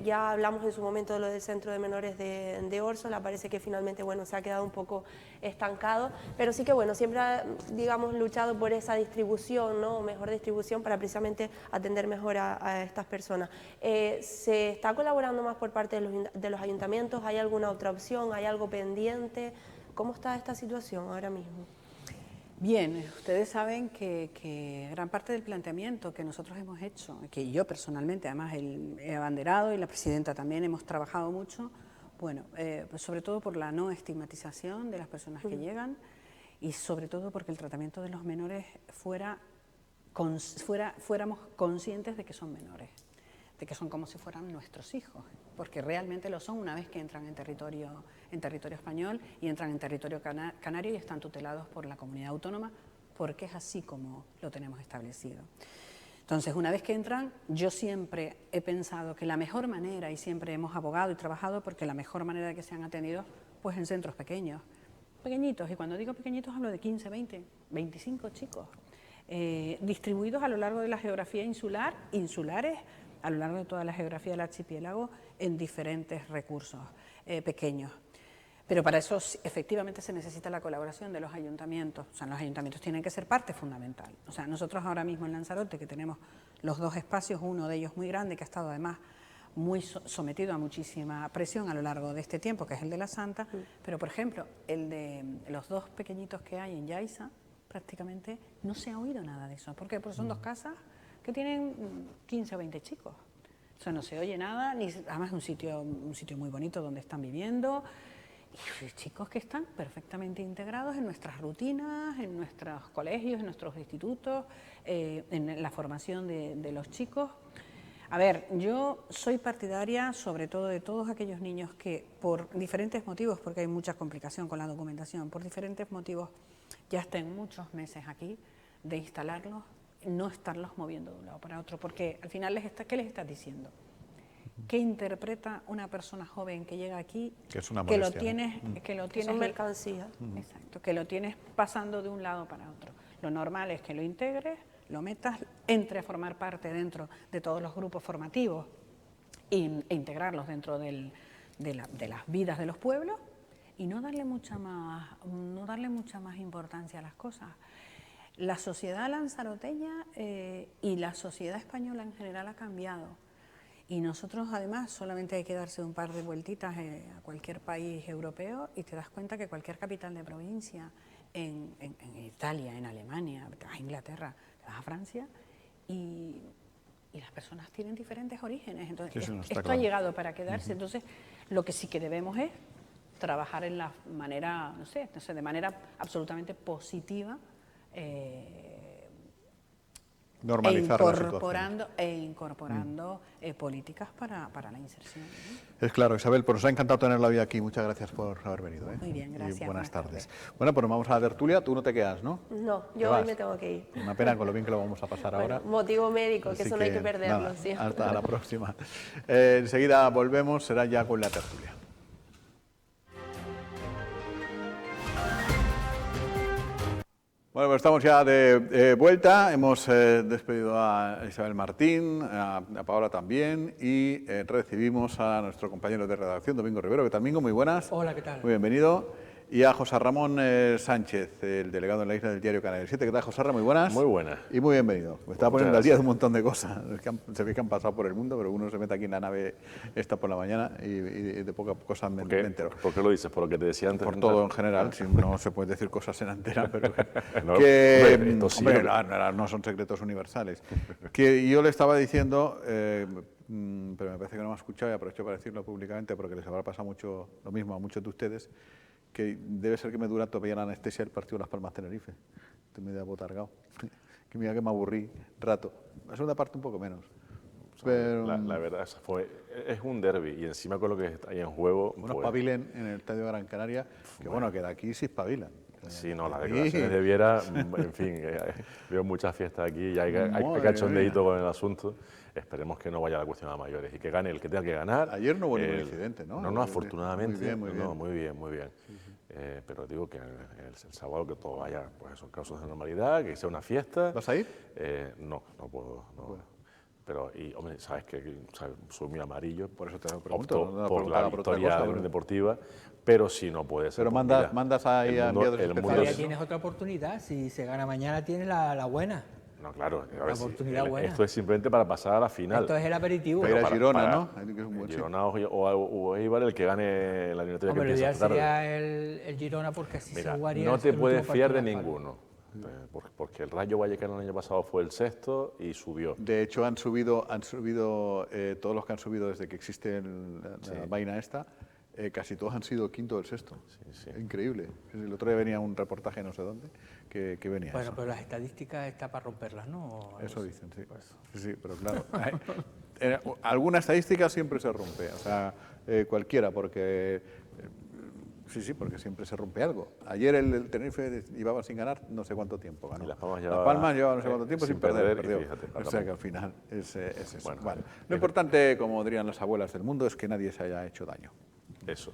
Ya hablamos en su momento de lo del Centro de Menores de Órsola, parece que finalmente, bueno, se ha quedado un poco estancado, pero sí que, bueno, siempre ha, digamos, luchado por esa distribución, ¿no? Mejor distribución para precisamente atender mejor a estas personas. ¿Se está colaborando más por parte de los ayuntamientos? ¿Hay alguna otra opción? ¿Hay algo pendiente? ¿Cómo está esta situación ahora mismo? Bien, ustedes saben que gran parte del planteamiento que nosotros hemos hecho, que yo personalmente además he abanderado y la presidenta también hemos trabajado mucho, bueno, pues sobre todo por la no estigmatización de las personas que llegan y sobre todo porque el tratamiento de los menores fuéramos conscientes de que son menores, de que son como si fueran nuestros hijos, porque realmente lo son una vez que entran en territorio español y entran en territorio canario y están tutelados por la comunidad autónoma, porque es así como lo tenemos establecido. Entonces, una vez que entran, yo siempre he pensado que la mejor manera, y siempre hemos abogado y trabajado porque la mejor manera de que sean atendidos, pues en centros pequeños, pequeñitos, y cuando digo pequeñitos hablo de 15, 20, 25 chicos, distribuidos a lo largo de la geografía insulares, a lo largo de toda la geografía del archipiélago, en diferentes recursos pequeños. Pero para eso efectivamente se necesita la colaboración de los ayuntamientos. O sea, los ayuntamientos tienen que ser parte fundamental. O sea, nosotros ahora mismo en Lanzarote, que tenemos los dos espacios, uno de ellos muy grande, que ha estado además muy sometido a muchísima presión a lo largo de este tiempo, que es el de la Santa, pero por ejemplo, el de los 2 pequeñitos que hay en Yaiza, prácticamente no se ha oído nada de eso. ¿Por qué? Porque son 2 casas que tienen 15 o 20 chicos. O sea, no se oye nada, ni además es un sitio muy bonito donde están viviendo, y chicos que están perfectamente integrados en nuestras rutinas, en nuestros colegios, en nuestros institutos, en la formación de los chicos. A ver, yo soy partidaria sobre todo de todos aquellos niños que por diferentes motivos, porque hay mucha complicación con la documentación, por diferentes motivos ya estén muchos meses aquí, de instalarlos, no estarlos moviendo de un lado para otro, porque al final, ¿qué les estás diciendo? ¿Qué interpreta una persona joven que llega aquí, que es una que molestia, lo tienes Son mercancías. Exacto, que lo tienes pasando de un lado para otro? Lo normal es que lo integres, lo metas, entre a formar parte dentro de todos los grupos formativos e integrarlos dentro de las vidas de los pueblos y no darle mucha más importancia a las cosas. La sociedad lanzaroteña y la sociedad española en general ha cambiado. Y nosotros, además, solamente hay que darse un par de vueltitas a cualquier país europeo y te das cuenta que cualquier capital de provincia, en Italia, en Alemania, te vas a Inglaterra, te vas a Francia, y las personas tienen diferentes orígenes. Entonces, esto ha llegado para quedarse. Entonces, lo que sí que debemos es trabajar en la manera, no sé, de manera absolutamente positiva, normalizar la situación. Incorporando políticas para la inserción, ¿no? Es claro, Isabel, pues nos ha encantado tenerla hoy aquí. Muchas gracias por haber venido. Muy bien, gracias. Y buenas tardes. Bueno, pues vamos a la tertulia. Tú no te quedas, ¿no? No, yo hoy me tengo que ir. Una pena con lo bien que lo vamos a pasar ahora. Motivo médico, que eso no hay que perderlo. Nada, Sí. hasta la próxima. Enseguida volvemos, será ya con la tertulia. Bueno, pues estamos ya de vuelta. Hemos despedido a Isabel Martín, a Paola también, y recibimos a nuestro compañero de redacción, Domingo Rivero. ¿Qué tal, Domingo? Muy buenas. Hola, ¿qué tal? Muy bienvenido. Y a José Ramón Sánchez, el delegado en la isla del diario Canal 7. ¿Qué tal, José Ramón? Muy buenas. Muy buenas. Y muy bienvenido. Me estaba poniendo al día de un montón de cosas. Se ve que han pasado por el mundo, pero uno se mete aquí en la nave esta por la mañana y de pocas cosas me entero. ¿Por qué lo dices? ¿Por lo que te decía antes? Por todo en general, si no se puede decir cosas en antena, pero no, que sí, no son secretos universales. Que yo le estaba diciendo, pero me parece que no me ha escuchado y aprovecho para decirlo públicamente porque les habrá pasado mucho lo mismo a muchos de ustedes, que debe ser que me dura todavía la anestesia del partido de Las Palmas Tenerife. Estoy medio abotargado. Que mira que me aburrí rato. La segunda parte un poco menos. Pero, la verdad es un derbi y encima con lo que está ahí en juego. Bueno, pues, espabilen en el Estadio Gran Canaria, que bueno, que de aquí sí espabilan. Sí, no, las declaraciones de Viera, en fin, veo muchas fiestas aquí y hay cachondeíto con el asunto. Esperemos que no vaya la cuestión a mayores y que gane el que tenga que ganar. Ayer no hubo ningún incidente, ¿no? No, afortunadamente. Muy bien. Muy bien. Pero digo que el sábado que todo vaya, pues son casos de normalidad, que sea una fiesta. ¿Vas a ir? No puedo. No. Bueno. Pero, y hombre, sabes que soy muy amarillo, por eso te lo pregunto. Opto por la victoria deportiva, pero si no puede ser. Pero pues mandas ahí a enviados especiales. Todavía tienes otra oportunidad, si se gana mañana tienes la buena. No, claro, a ver, oportunidad buena. Esto es simplemente para pasar a la final. Esto es el aperitivo. Para ir a Girona, ¿no? Girona o Eibar, el que gane la eliminatoria. Hombre, lo ideal sería el Girona porque así se jugaría. No te puedes fiar de ninguno. Porque el Rayo Vallecano el año pasado fue el sexto y subió. De hecho, han subido todos los que han subido desde que existe la vaina esta, casi todos han sido quinto o el sexto. Sí. Increíble. El otro día venía un reportaje no sé dónde que venía. Bueno, eso. Pero las estadísticas están para romperlas, ¿no? Eso dicen, sí. Sí, pero claro. Alguna estadística siempre se rompe, o sea, cualquiera, porque... Sí, porque siempre se rompe algo. Ayer el Tenerife llevaba sin ganar no sé cuánto tiempo ganó. Las Palmas llevaba no sé cuánto tiempo sin perder. Perdió. Fíjate, o sea que al final es eso. Bueno, lo importante, como dirían las abuelas del mundo, es que nadie se haya hecho daño. Eso,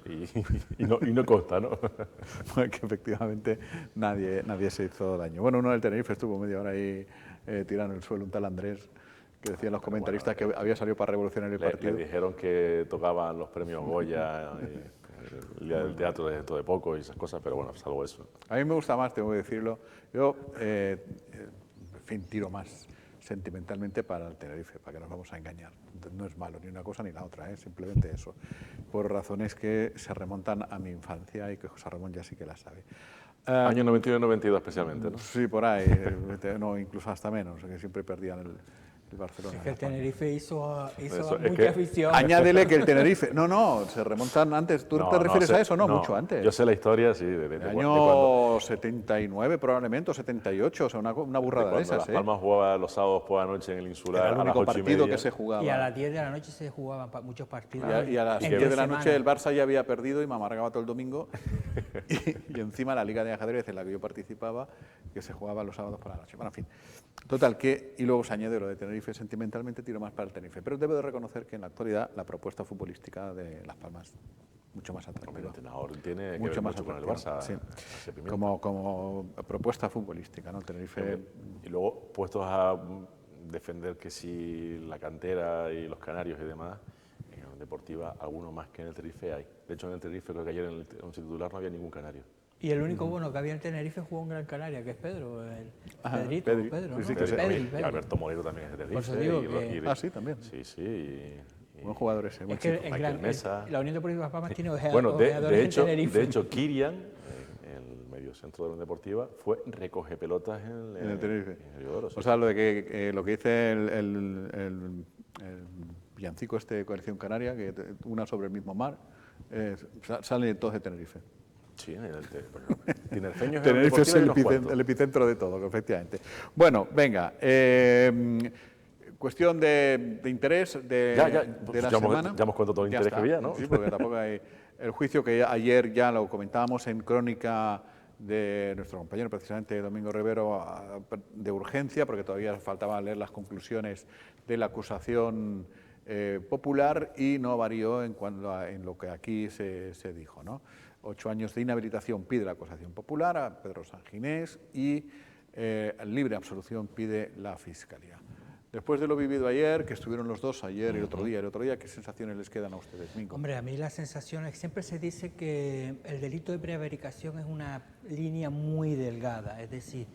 y no consta, ¿no? Que efectivamente nadie se hizo daño. Bueno, uno del Tenerife estuvo media hora ahí tirando el suelo, un tal Andrés, que decían los comentaristas que había salido para revolucionar el partido. Le dijeron que tocaban los premios Goya, el día del teatro dentro de poco y esas cosas, pero bueno, salvo eso. A mí me gusta más, tengo que decirlo. Yo, en fin, tiro más sentimentalmente para el Tenerife, para que nos vamos a engañar. No es malo ni una cosa ni la otra, simplemente eso, por razones que se remontan a mi infancia y que José Ramón ya sí que la sabe. Año 91 y 92 especialmente, ¿no? Sí, por ahí, no, incluso hasta menos, que siempre perdían el Barcelona. Es que el Tenerife hizo Eso, mucha afición. Añádele que el Tenerife... No, se remontan antes. ¿Tú te refieres a eso? No, mucho antes. Yo sé la historia, sí. De año 79 probablemente, o 78, o sea, una burrada de esas. Las Palmas jugaba los sábados por la noche en el Insular. Era el único partido que se jugaba. Y a las 10 de la noche se jugaban muchos partidos. Y a las 10 de la noche el Barça ya había perdido y me amargaba todo el domingo. y encima la Liga de Ajedrez en la que yo participaba, que se jugaba los sábados por la noche. Bueno, en fin. Total, y luego se añade lo de Tenerife, sentimentalmente tiro más para el Tenerife. Pero debo de reconocer que en la actualidad la propuesta futbolística de Las Palmas mucho más atractiva. El entrenador tiene mucho que ver más mucho con el atractiva, Barça. sí. Como propuesta futbolística, ¿no? Tenerife... Y luego, puestos a defender que si la cantera y los canarios y demás, en Deportiva, alguno más que en el Tenerife hay. De hecho, en el Tenerife creo que ayer en el once titular no había ningún canario. Y el único bueno que había en Tenerife jugó en Gran Canaria, que es Pedro, Pedro, ¿no? Sí, Pedri. Y Alberto Moreno también es de Tenerife. Por eso digo que... sí, también. Sí. Buen jugador ese, buen chico. Michael Mesa. La Unión Deportiva Las Palmas tiene bueno, ojeadores en Tenerife. De hecho, Kirian, el mediocentro de la Unión Deportiva, fue recoge pelotas en el Tenerife. En el Oro, o sea, lo de que lo que dice el villancico Coalición Canaria, que una sobre el mismo mar, salen todos de Tenerife. Sí, Tinerfeños Tenerife es el epicentro de todo, efectivamente. Bueno, venga, cuestión de interés de la semana. Ya hemos contado todo el interés que había, ¿no? Sí, porque tampoco hay... El juicio que ayer ya lo comentábamos en crónica de nuestro compañero, precisamente Domingo Rivero, de urgencia, porque todavía faltaba leer las conclusiones de la acusación popular y no varió en lo que aquí se dijo, ¿no? 8 años de inhabilitación pide la acusación popular a Pedro Sanginés y libre absolución pide la Fiscalía. Después de lo vivido ayer, que estuvieron los dos ayer y otro día, ¿qué sensaciones les quedan a ustedes, Mingo? Hombre, a mí las sensaciones, siempre se dice que el delito de prevaricación es una línea muy delgada, es decir,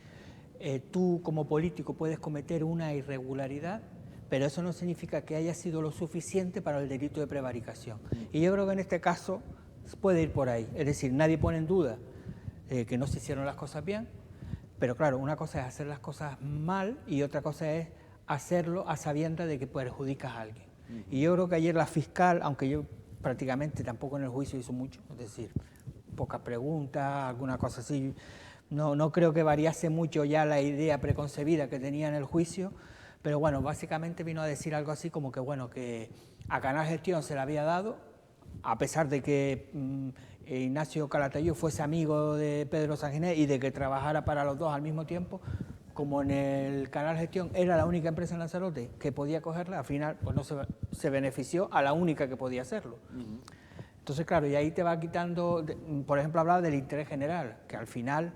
tú como político puedes cometer una irregularidad, pero eso no significa que haya sido lo suficiente para el delito de prevaricación. Y yo creo que en este caso puede ir por ahí, es decir, nadie pone en duda que no se hicieron las cosas bien, pero claro, una cosa es hacer las cosas mal y otra cosa es hacerlo a sabiendas de que perjudicas a alguien. Y yo creo que ayer la fiscal, aunque yo prácticamente tampoco en el juicio hizo mucho, es decir, pocas preguntas, alguna cosa así, no creo que variase mucho ya la idea preconcebida que tenía en el juicio, pero bueno, básicamente vino a decir algo así como que bueno, que a Canal Gestión se le había dado, a pesar de que Ignacio Calatayud fuese amigo de Pedro Sanginés y de que trabajara para los dos al mismo tiempo, como en el Canal Gestión era la única empresa en Lanzarote que podía cogerla, al final pues no se benefició a la única que podía hacerlo. Entonces, claro, y ahí te va quitando, por ejemplo, hablaba del interés general, que al final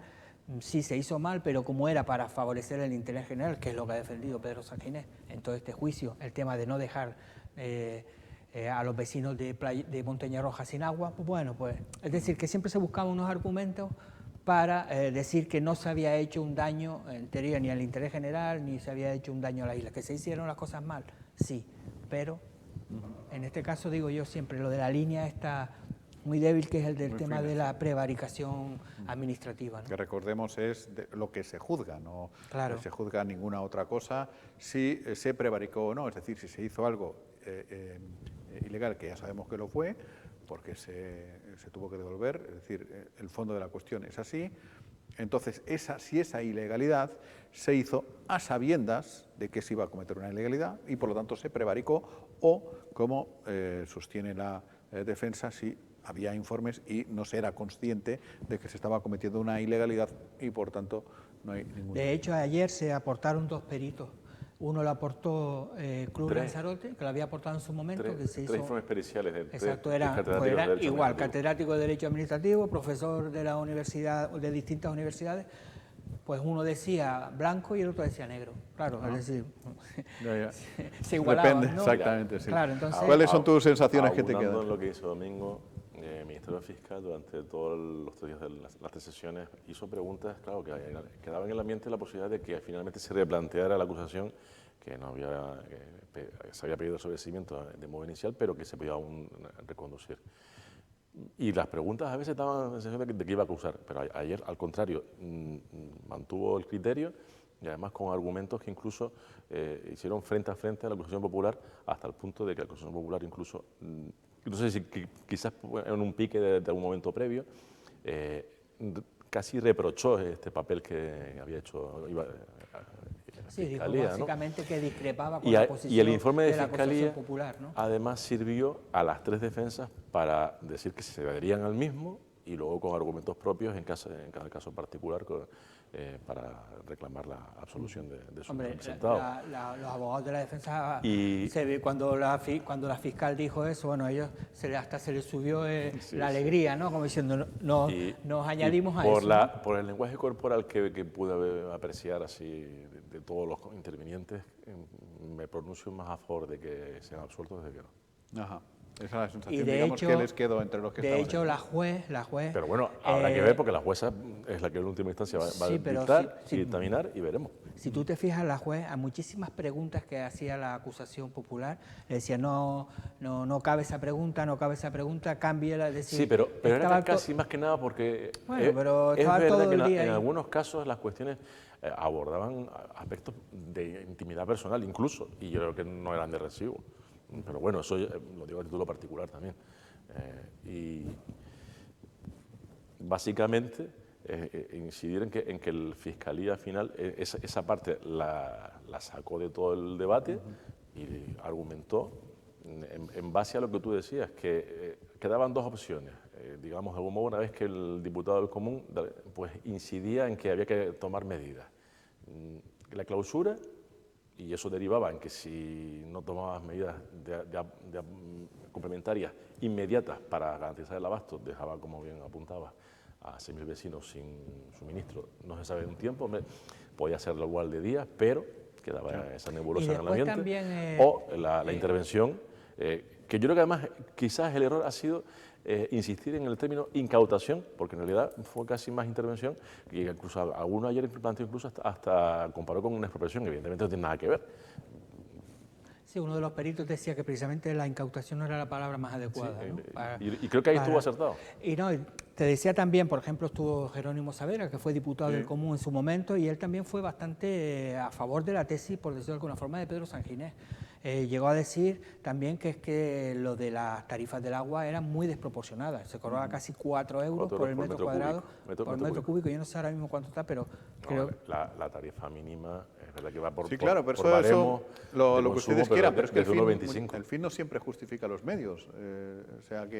sí se hizo mal, pero como era para favorecer el interés general, que es lo que ha defendido Pedro Sanginés en todo este juicio, el tema de no dejar a los vecinos de Montaña Roja sin agua, pues bueno, pues es decir, que siempre se buscaban unos argumentos para decir que no se había hecho un daño anterior ni al interés general, ni se había hecho un daño a la isla. Que se hicieron las cosas mal, sí, pero en este caso digo yo siempre, lo de la línea está muy débil, que es el del tema de la prevaricación administrativa, ¿no? Que recordemos es lo que se juzga, no se juzga ninguna otra cosa, si se prevaricó o no, es decir, si se hizo algo ilegal, que ya sabemos que lo fue, porque se tuvo que devolver, es decir, el fondo de la cuestión es así. Entonces, si esa ilegalidad se hizo a sabiendas de que se iba a cometer una ilegalidad y por lo tanto se prevaricó, o como sostiene la defensa, si había informes y no se era consciente de que se estaba cometiendo una ilegalidad y por tanto no hay ningún... De hecho, ayer se aportaron 2 peritos. Uno lo aportó Club Lanzarote, que lo había aportado en su momento. Que se hizo, 3 informes periciales. Exacto, era igual, catedrático de Derecho Administrativo, profesor de la universidad, de distintas universidades. Pues uno decía blanco y el otro decía negro. Claro, es decir, se igualaba. Depende, ¿no? exactamente, sí. Claro, entonces, ¿cuáles son tus sensaciones que te quedan? En lo que hizo Domingo, el Ministerio Fiscal durante todos los 3 días de las 3 sesiones hizo preguntas, claro, que quedaba en el ambiente la posibilidad de que finalmente se replanteara la acusación, que no había, que se había pedido sobreseimiento de modo inicial, pero que se podía aún reconducir. Y las preguntas a veces daban la sensación de que iba a acusar, pero ayer, al contrario, mantuvo el criterio y además con argumentos que incluso hicieron frente a frente a la acusación popular, hasta el punto de que la acusación popular incluso, no sé si quizás en un pique de algún momento previo, casi reprochó este papel que había hecho sí, Fiscalía, dijo básicamente, ¿no?, que discrepaba con y la posición y el informe de la Fiscalía acusación popular, ¿no? Además sirvió a las 3 defensas para decir que se adherían al mismo y luego con argumentos propios en cada caso particular para reclamar la absolución de su representado. Los abogados de la defensa, Y, cuando la fiscal dijo eso, bueno, a ellos hasta se les subió la alegría, ¿no? Como diciendo, nos añadimos a eso, ¿no? Por el lenguaje corporal que pude apreciar así de todos los intervinientes, me pronuncio más a favor de que sean absueltos de que no. Ajá. Esa es la sensación, Y de digamos, hecho, que les quedó entre los que estaban. De hecho, ahí. la juez... Pero bueno, habrá que ver, porque la jueza es la que en última instancia va a dictar y dictaminar, y veremos. Si tú te fijas, la juez, a muchísimas preguntas que hacía la acusación popular, le decía, no cabe esa pregunta, cámbiala. Sí, pero era casi más que nada porque bueno, pero es estaba verdad todo que el día en ahí. algunos casos las cuestiones abordaban aspectos de intimidad personal incluso, y yo creo que no eran de recibo. Pero bueno, eso lo digo a título particular también. Y básicamente incidir en que el Fiscalía final esa parte la sacó de todo el debate y argumentó en base a lo que tú decías, que quedaban 2 opciones. Digamos, de algún modo, una vez que el diputado del Común pues incidía en que había que tomar medidas. La clausura, y eso derivaba en que si no tomabas medidas complementarias inmediatas para garantizar el abasto, dejaba, como bien apuntaba, a 6.000 vecinos sin suministro, no se sabe un tiempo, podía hacerlo igual de días, pero quedaba esa nebulosa en el ambiente. También, o la intervención, que yo creo que además quizás el error ha sido insistir en el término incautación, porque en realidad fue casi más intervención, que incluso alguno ayer planteó incluso hasta comparó con una expropiación, evidentemente no tiene nada que ver. Sí, uno de los peritos decía que precisamente la incautación no era la palabra más adecuada. Sí, ¿no? Y creo que ahí estuvo acertado. Y no, te decía también, por ejemplo, estuvo Jerónimo Saavedra, que fue diputado del Común en su momento, y él también fue bastante a favor de la tesis, por decirlo de alguna forma, de Pedro Sanginés. Llegó a decir también que es que lo de las tarifas del agua eran muy desproporcionadas. Se cobraba casi 4 euros por el metro cuadrado, por el metro cúbico. Yo no sé ahora mismo cuánto está, pero creo... La tarifa mínima es verdad que va por sí, claro, pero por eso lo que ustedes quieran, pero es que el fin no siempre justifica los medios. O sea que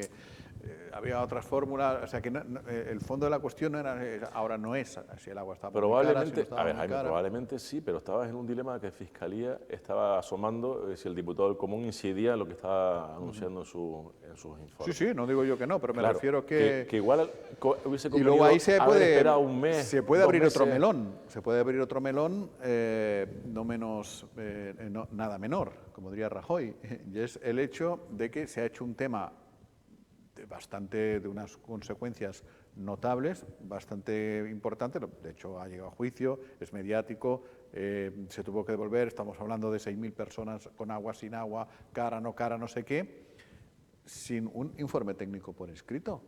había otras fórmulas, o sea que el fondo de la cuestión no era, ahora no es si el agua está muy cara, si no estaba muy cara. Probablemente sí, pero estabas en un dilema que Fiscalía estaba asomando si el diputado del Común incidía en lo que estaba anunciando en sus informes. Sí, no digo yo que no, pero me refiero que igual hubiese y luego ahí se puede un mes, se puede abrir otro melón, no menos, nada menor, como diría Rajoy, y es el hecho de que se ha hecho un tema de unas consecuencias notables, bastante importante, de hecho ha llegado a juicio, es mediático, se tuvo que devolver, estamos hablando de 6.000 personas con agua, sin agua, cara, no sé qué, sin un informe técnico por escrito.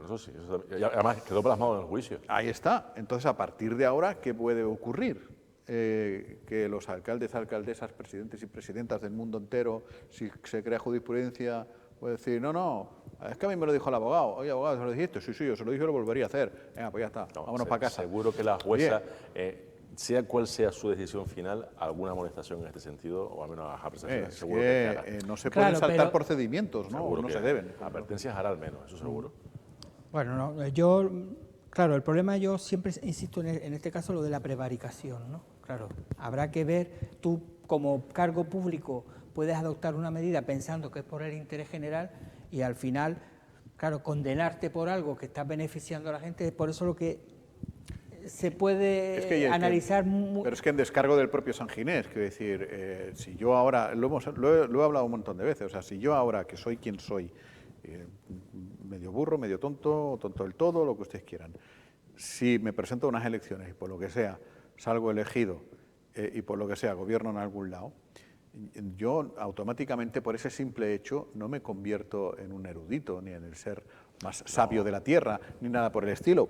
Eso sí, además quedó plasmado en el juicio. Ahí está, entonces a partir de ahora, ¿qué puede ocurrir? Que los alcaldes, alcaldesas, presidentes y presidentas del mundo entero, si se crea jurisprudencia, puede decir, no, es que a mí me lo dijo el abogado. Oye, abogado, ¿se lo dijiste? Sí, yo se lo dije y lo volvería a hacer. Venga, pues ya está, vámonos para casa. Seguro que la jueza, sea cual sea su decisión final, alguna amonestación en este sentido, o al menos a apreciaciones, seguro que hará. No se pueden saltar procedimientos, ¿no? Seguro no que se deben. Advertencias hará al menos, eso seguro. Bueno, claro, el problema yo siempre insisto en este caso lo de la prevaricación, ¿no? Claro, habrá que ver, tú como cargo público puedes adoptar una medida pensando que es por el interés general y al final, claro, condenarte por algo que está beneficiando a la gente, por eso lo que se puede analizar... Pero es que en descargo del propio Sanginés, quiero decir, si yo ahora, lo he hablado un montón de veces, o sea, si yo ahora que soy quien soy, medio burro, medio tonto, tonto del todo, lo que ustedes quieran. Si me presento a unas elecciones y por lo que sea salgo elegido y por lo que sea gobierno en algún lado, yo automáticamente por ese simple hecho no me convierto en un erudito ni en el ser más sabio de la tierra ni nada por el estilo.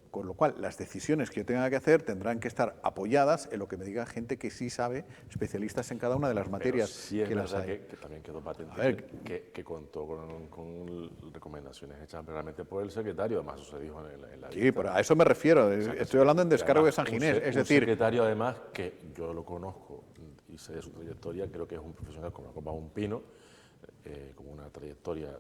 Con lo cual, las decisiones que yo tenga que hacer tendrán que estar apoyadas en lo que me diga gente que sí sabe, especialistas en cada una de las materias. Pero sí es que las verdad hay. que también quedó patente A ver, que contó con recomendaciones hechas realmente por el secretario, además eso se dijo en la Sí, lista. pero a eso me refiero. O sea, Estoy hablando en descargo de además, San Ginés. Es un decir, secretario, además, que yo lo conozco y sé de su trayectoria, creo que es un profesional como un pino, con una trayectoria,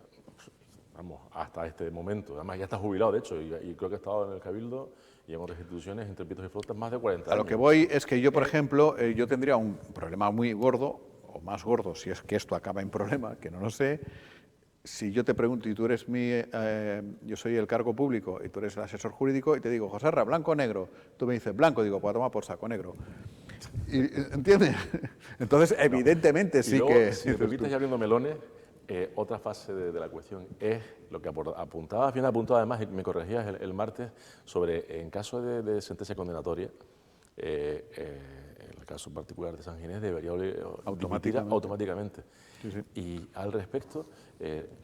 vamos, hasta este momento. Además, ya está jubilado, de hecho, y creo que ha estado en el Cabildo y en otras instituciones, entre pitos y flautas, más de 40 años. a lo que voy es que yo, por ejemplo, yo tendría un problema muy gordo, o más gordo, si es que esto acaba en problema, que no lo sé. Si yo te pregunto y tú eres yo soy el cargo público y tú eres el asesor jurídico y te digo, Joserra, blanco o negro, tú me dices blanco, digo, pues toma por saco negro. ¿Entiendes? Entonces, evidentemente sí luego, que... si me permites, ya abriendo melones, otra fase de la cuestión es lo que apuntabas, bien apuntado además, y me corregías el martes, sobre en caso de sentencia condenatoria, en el caso particular de San Ginés, debería automáticamente. Sí, sí. Y al respecto,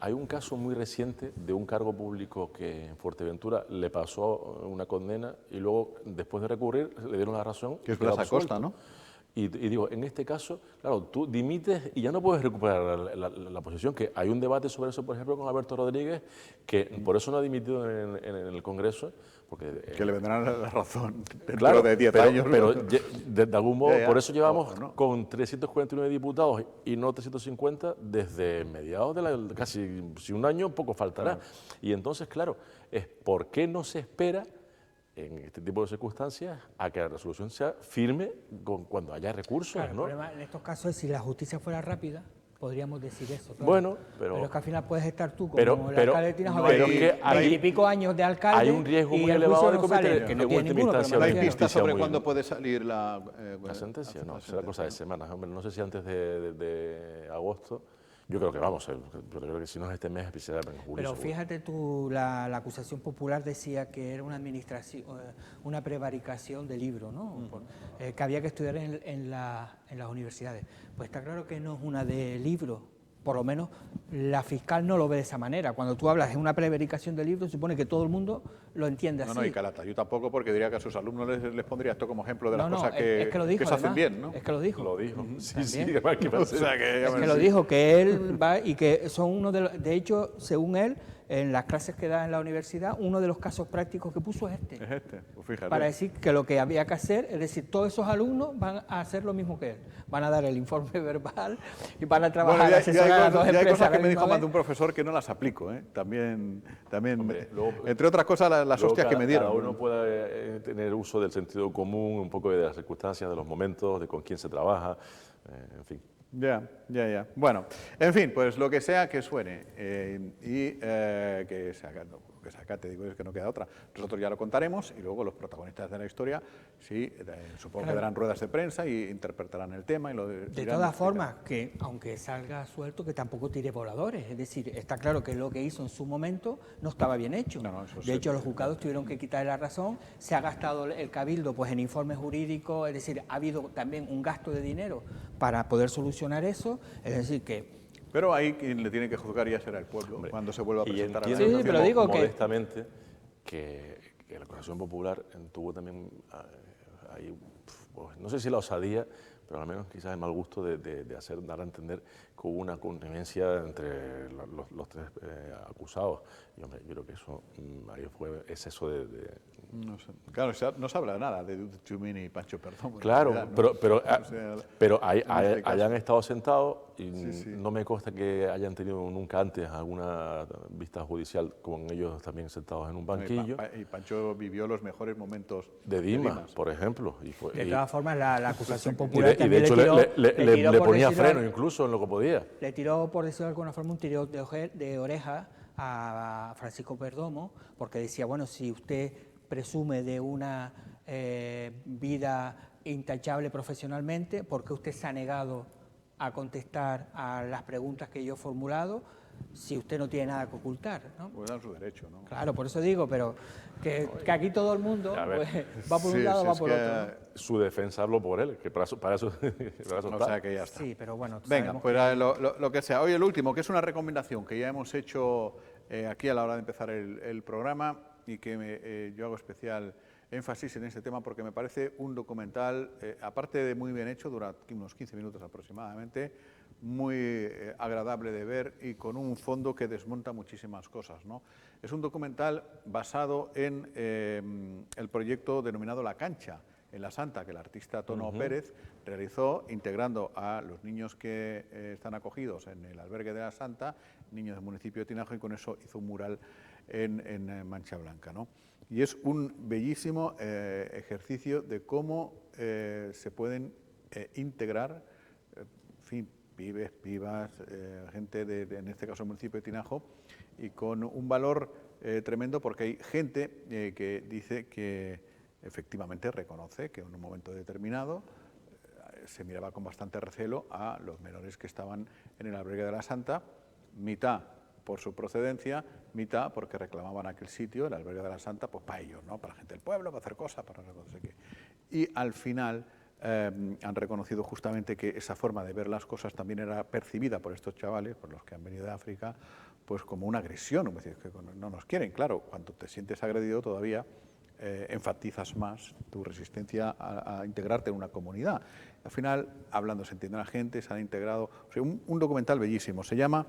hay un caso muy reciente de un cargo público que en Fuerteventura le pasó una condena y luego, después de recurrir, le dieron la razón. Que es quedó Blas Acosta, absuelto. ¿no? Y digo, en este caso, claro, tú dimites y ya no puedes recuperar la posición, que hay un debate sobre eso, por ejemplo, con Alberto Rodríguez, que por eso no ha dimitido en el Congreso. Porque, que le vendrán la razón dentro claro, de 10 años. Pero de algún modo, ya. por eso llevamos ¿no? con 349 diputados y no 350 desde mediados de casi si un año, poco faltará. Claro. Y entonces, claro, es ¿por qué no se espera en este tipo de circunstancias a que la resolución sea firme cuando haya recursos? Claro, ¿no? el problema en estos casos es si la justicia fuera rápida, podríamos decir eso. Claro. Bueno, pero es que al final puedes estar tú como pero- el pero- alcalde de Tinajo, pero es que hay- 20 y pico años de alcalde. hay un riesgo y muy el elevado juicio de no sale, cometer que no en tiene última ninguno, pero instancia me ¿No hay refiero. pista sobre muy- cuándo puede salir la sentencia? No, será cosa de semanas. Hombre, no sé si antes de agosto. Yo creo que vamos, yo creo que si no es este mes, será en julio. Pero seguro. fíjate tú, la acusación popular decía que era una administración, una prevaricación de libro, ¿no? Que había que estudiar en las universidades. Pues está claro que no es una de libro. Por lo menos la fiscal no lo ve de esa manera. Cuando tú hablas de una prevaricación de libros, supone que todo el mundo lo entiende así. No, y Calatayud tampoco, porque diría que a sus alumnos les pondría esto como ejemplo de las No, cosas es que lo dijo, se hacen además. bien, ¿no? Es que lo dijo. Lo dijo. Sí, sí, También. además que O sea, que- Es que lo dijo, que él va y que son uno de los... De hecho, según él, en las clases que da en la universidad, uno de los casos prácticos que puso es este. Es este, pues fíjate. Para decir que lo que había que hacer, es decir, todos esos alumnos van a hacer lo mismo que él. Van a dar el informe verbal y van a trabajar, Bueno, ya asesorar a las dos hay empresas cosas a que la me dijo misma más de vez. un profesor que no las aplico, ¿eh? También Hombre, luego- entre otras cosas, las Luego hostias que me dieron. Cada uno puede tener uso del sentido común, un poco de las circunstancias, de los momentos, de con quién se trabaja, en fin. Ya. Bueno, en fin, pues lo que sea que suene que se acate, digo, es que no queda otra. Nosotros ya lo contaremos y luego los protagonistas de la historia, sí, supongo que darán ruedas de prensa y interpretarán el tema. Y De todas formas, que aunque salga suelto, que tampoco tire voladores. Es decir, está claro que lo que hizo en su momento no estaba bien hecho. De hecho, los juzgados tuvieron que quitarle la razón. Se ha gastado el cabildo pues en informes jurídicos, es decir, ha habido también un gasto de dinero para poder solucionar eso. Es decir, que... Pero ahí quien le tiene que juzgar ya será el pueblo, cuando se vuelva a presentar a la entiendo, pero digo que- modestamente que la acusación popular tuvo también ahí, pues, no sé si la osadía, pero al menos quizás el mal gusto de dar a entender que hubo una connivencia entre los tres acusados. Y hombre, yo creo que eso ahí fue exceso No sé. Claro, no se habla nada de Chumini y Pancho Perdón. Claro, ¿no? pero O sea, ahí, en este caso. hayan estado sentados y Sí. no me consta que hayan tenido nunca antes alguna vista judicial con ellos también sentados en un banquillo. Y Pancho vivió los mejores momentos De Dimas, por ejemplo. De todas formas, la acusación y popular de también hecho le tiró, le por ponía decirlo- freno incluso en lo que podía. Le tiró, por decirlo de alguna forma, un tiro de oreja a Francisco Perdomo, porque decía, bueno, si usted presume de una vida intachable profesionalmente, ¿por qué usted se ha negado a contestar a las preguntas que yo he formulado? si usted no tiene nada que ocultar, ¿no? Pues dan su derecho, ¿no? Claro, por eso digo, pero que aquí todo el mundo pues, va por un lado, va por otro, ¿no? Su defensa hablo por él, que para eso O está. sea que ya está. Sí, pero bueno, Venga, sabemos pues que... lo que sea. Oye, el último, que es una recomendación que ya hemos hecho aquí a la hora de empezar el programa y que yo hago especial énfasis en este tema porque me parece un documental, aparte de muy bien hecho, dura unos 15 minutos aproximadamente, muy agradable de ver y con un fondo que desmonta muchísimas cosas, ¿no? Es un documental basado en el proyecto denominado La Cancha, en La Santa, que el artista Tono Pérez realizó integrando a los niños que están acogidos en el albergue de La Santa, niños del municipio de Tinajo, y con eso hizo un mural en Mancha Blanca, ¿no? Y es un bellísimo ejercicio de cómo se pueden integrar, en fin, pibes, pibas, gente en este caso el municipio de Tinajo, y con un valor tremendo porque hay gente que dice que efectivamente reconoce que en un momento determinado se miraba con bastante recelo a los menores que estaban en el albergue de La Santa, mitad por su procedencia, mitad porque reclamaban aquel sitio, el albergue de La Santa, pues para ellos, ¿no? Para la gente del pueblo, para hacer cosas, para no sé qué. Y al final han reconocido justamente que esa forma de ver las cosas también era percibida por estos chavales, por los que han venido de África, pues como una agresión, es decir, que no nos quieren. Claro, cuando te sientes agredido todavía enfatizas más tu resistencia a integrarte en una comunidad. Al final, hablando, se entiende la gente, se han integrado. O sea, un documental bellísimo, se llama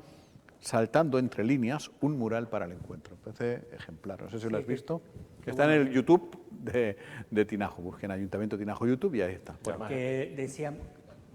Saltando entre líneas, un mural para el encuentro. Me parece ejemplar, no sé si lo has visto. Que está en el YouTube de Tinajo, busquen Ayuntamiento Tinajo YouTube y ahí está. Bueno, que decían,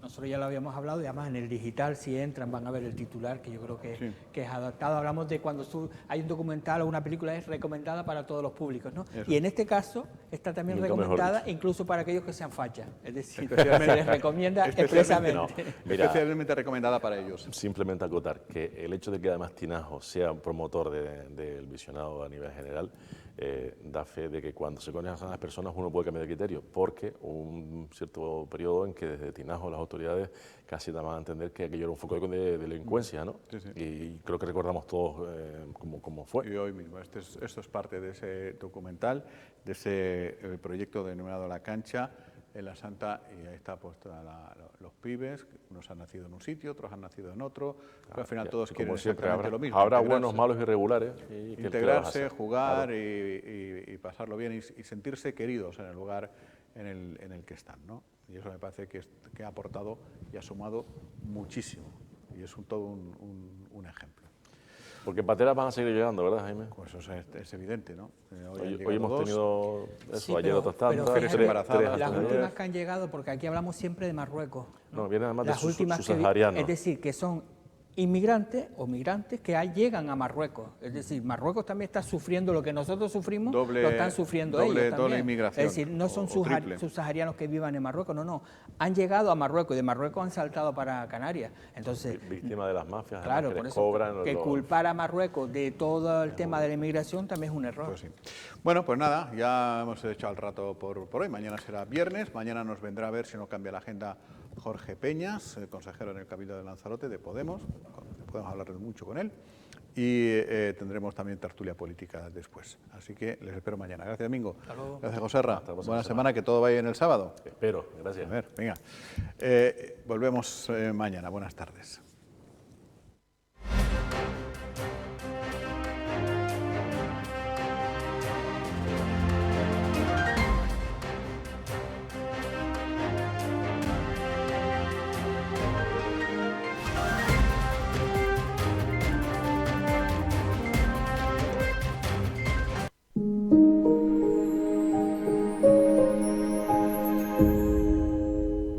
nosotros ya lo habíamos hablado y además en el digital si entran van a ver el titular que yo creo que es adaptado. Hablamos de cuando hay un documental o una película es recomendada para todos los públicos, ¿no? Y en este caso está también recomendada incluso para aquellos que sean fachas, es decir, se les recomienda expresamente. No, mira, especialmente recomendada para ellos. Simplemente acotar que el hecho de que además Tinajo sea promotor del visionado a nivel general da fe de que cuando se conocen a las personas uno puede cambiar de criterio, porque hubo un cierto periodo en que desde Tinajo las autoridades casi daban a entender que aquello era un foco de delincuencia, ¿no? Sí, sí. Y creo que recordamos todos cómo fue. Y hoy mismo, esto es parte de ese documental, de ese proyecto denominado La Cancha, en La Santa, y ahí está puesto los pibes, unos han nacido en un sitio, otros han nacido en otro, pero al final todos quieren exactamente lo mismo. Habrá buenos, malos y regulares. Integrarse, jugar y pasarlo bien y sentirse queridos en el lugar en el que están, ¿no? Y eso me parece que ha aportado y ha sumado muchísimo, y es todo un ejemplo. Porque pateras van a seguir llegando, ¿verdad, Jaime? Pues eso es evidente, ¿no? Hoy hemos tenido eso, sí, ayer otras tantas, tres embarazadas. Las últimas que han llegado, porque aquí hablamos siempre de Marruecos. No, vienen además las de últimas subsaharianos. Es decir, que son inmigrantes o migrantes que llegan a Marruecos. Es decir, Marruecos también está sufriendo lo que nosotros sufrimos, lo están sufriendo ellos también. Doble inmigración. Es decir, no son subsaharianos que vivan en Marruecos, no. Han llegado a Marruecos y de Marruecos han saltado para Canarias. Entonces, víctima de las mafias, claro, que por les eso, cobran. Que culpar a Marruecos de todo el tema de la inmigración también es un error. Pues sí. Bueno, pues nada, ya hemos hecho el rato por hoy. Mañana será viernes. Mañana nos vendrá a ver si no cambia la agenda Jorge Peñas, consejero en el Cabildo de Lanzarote de Podemos. Podemos hablar mucho con él. Y tendremos también tertulia política después. Así que les espero mañana. Gracias, Domingo. Gracias, Joserra. Buena semana, que todo vaya en el sábado. Espero, gracias. A ver, venga. Volvemos mañana. Buenas tardes.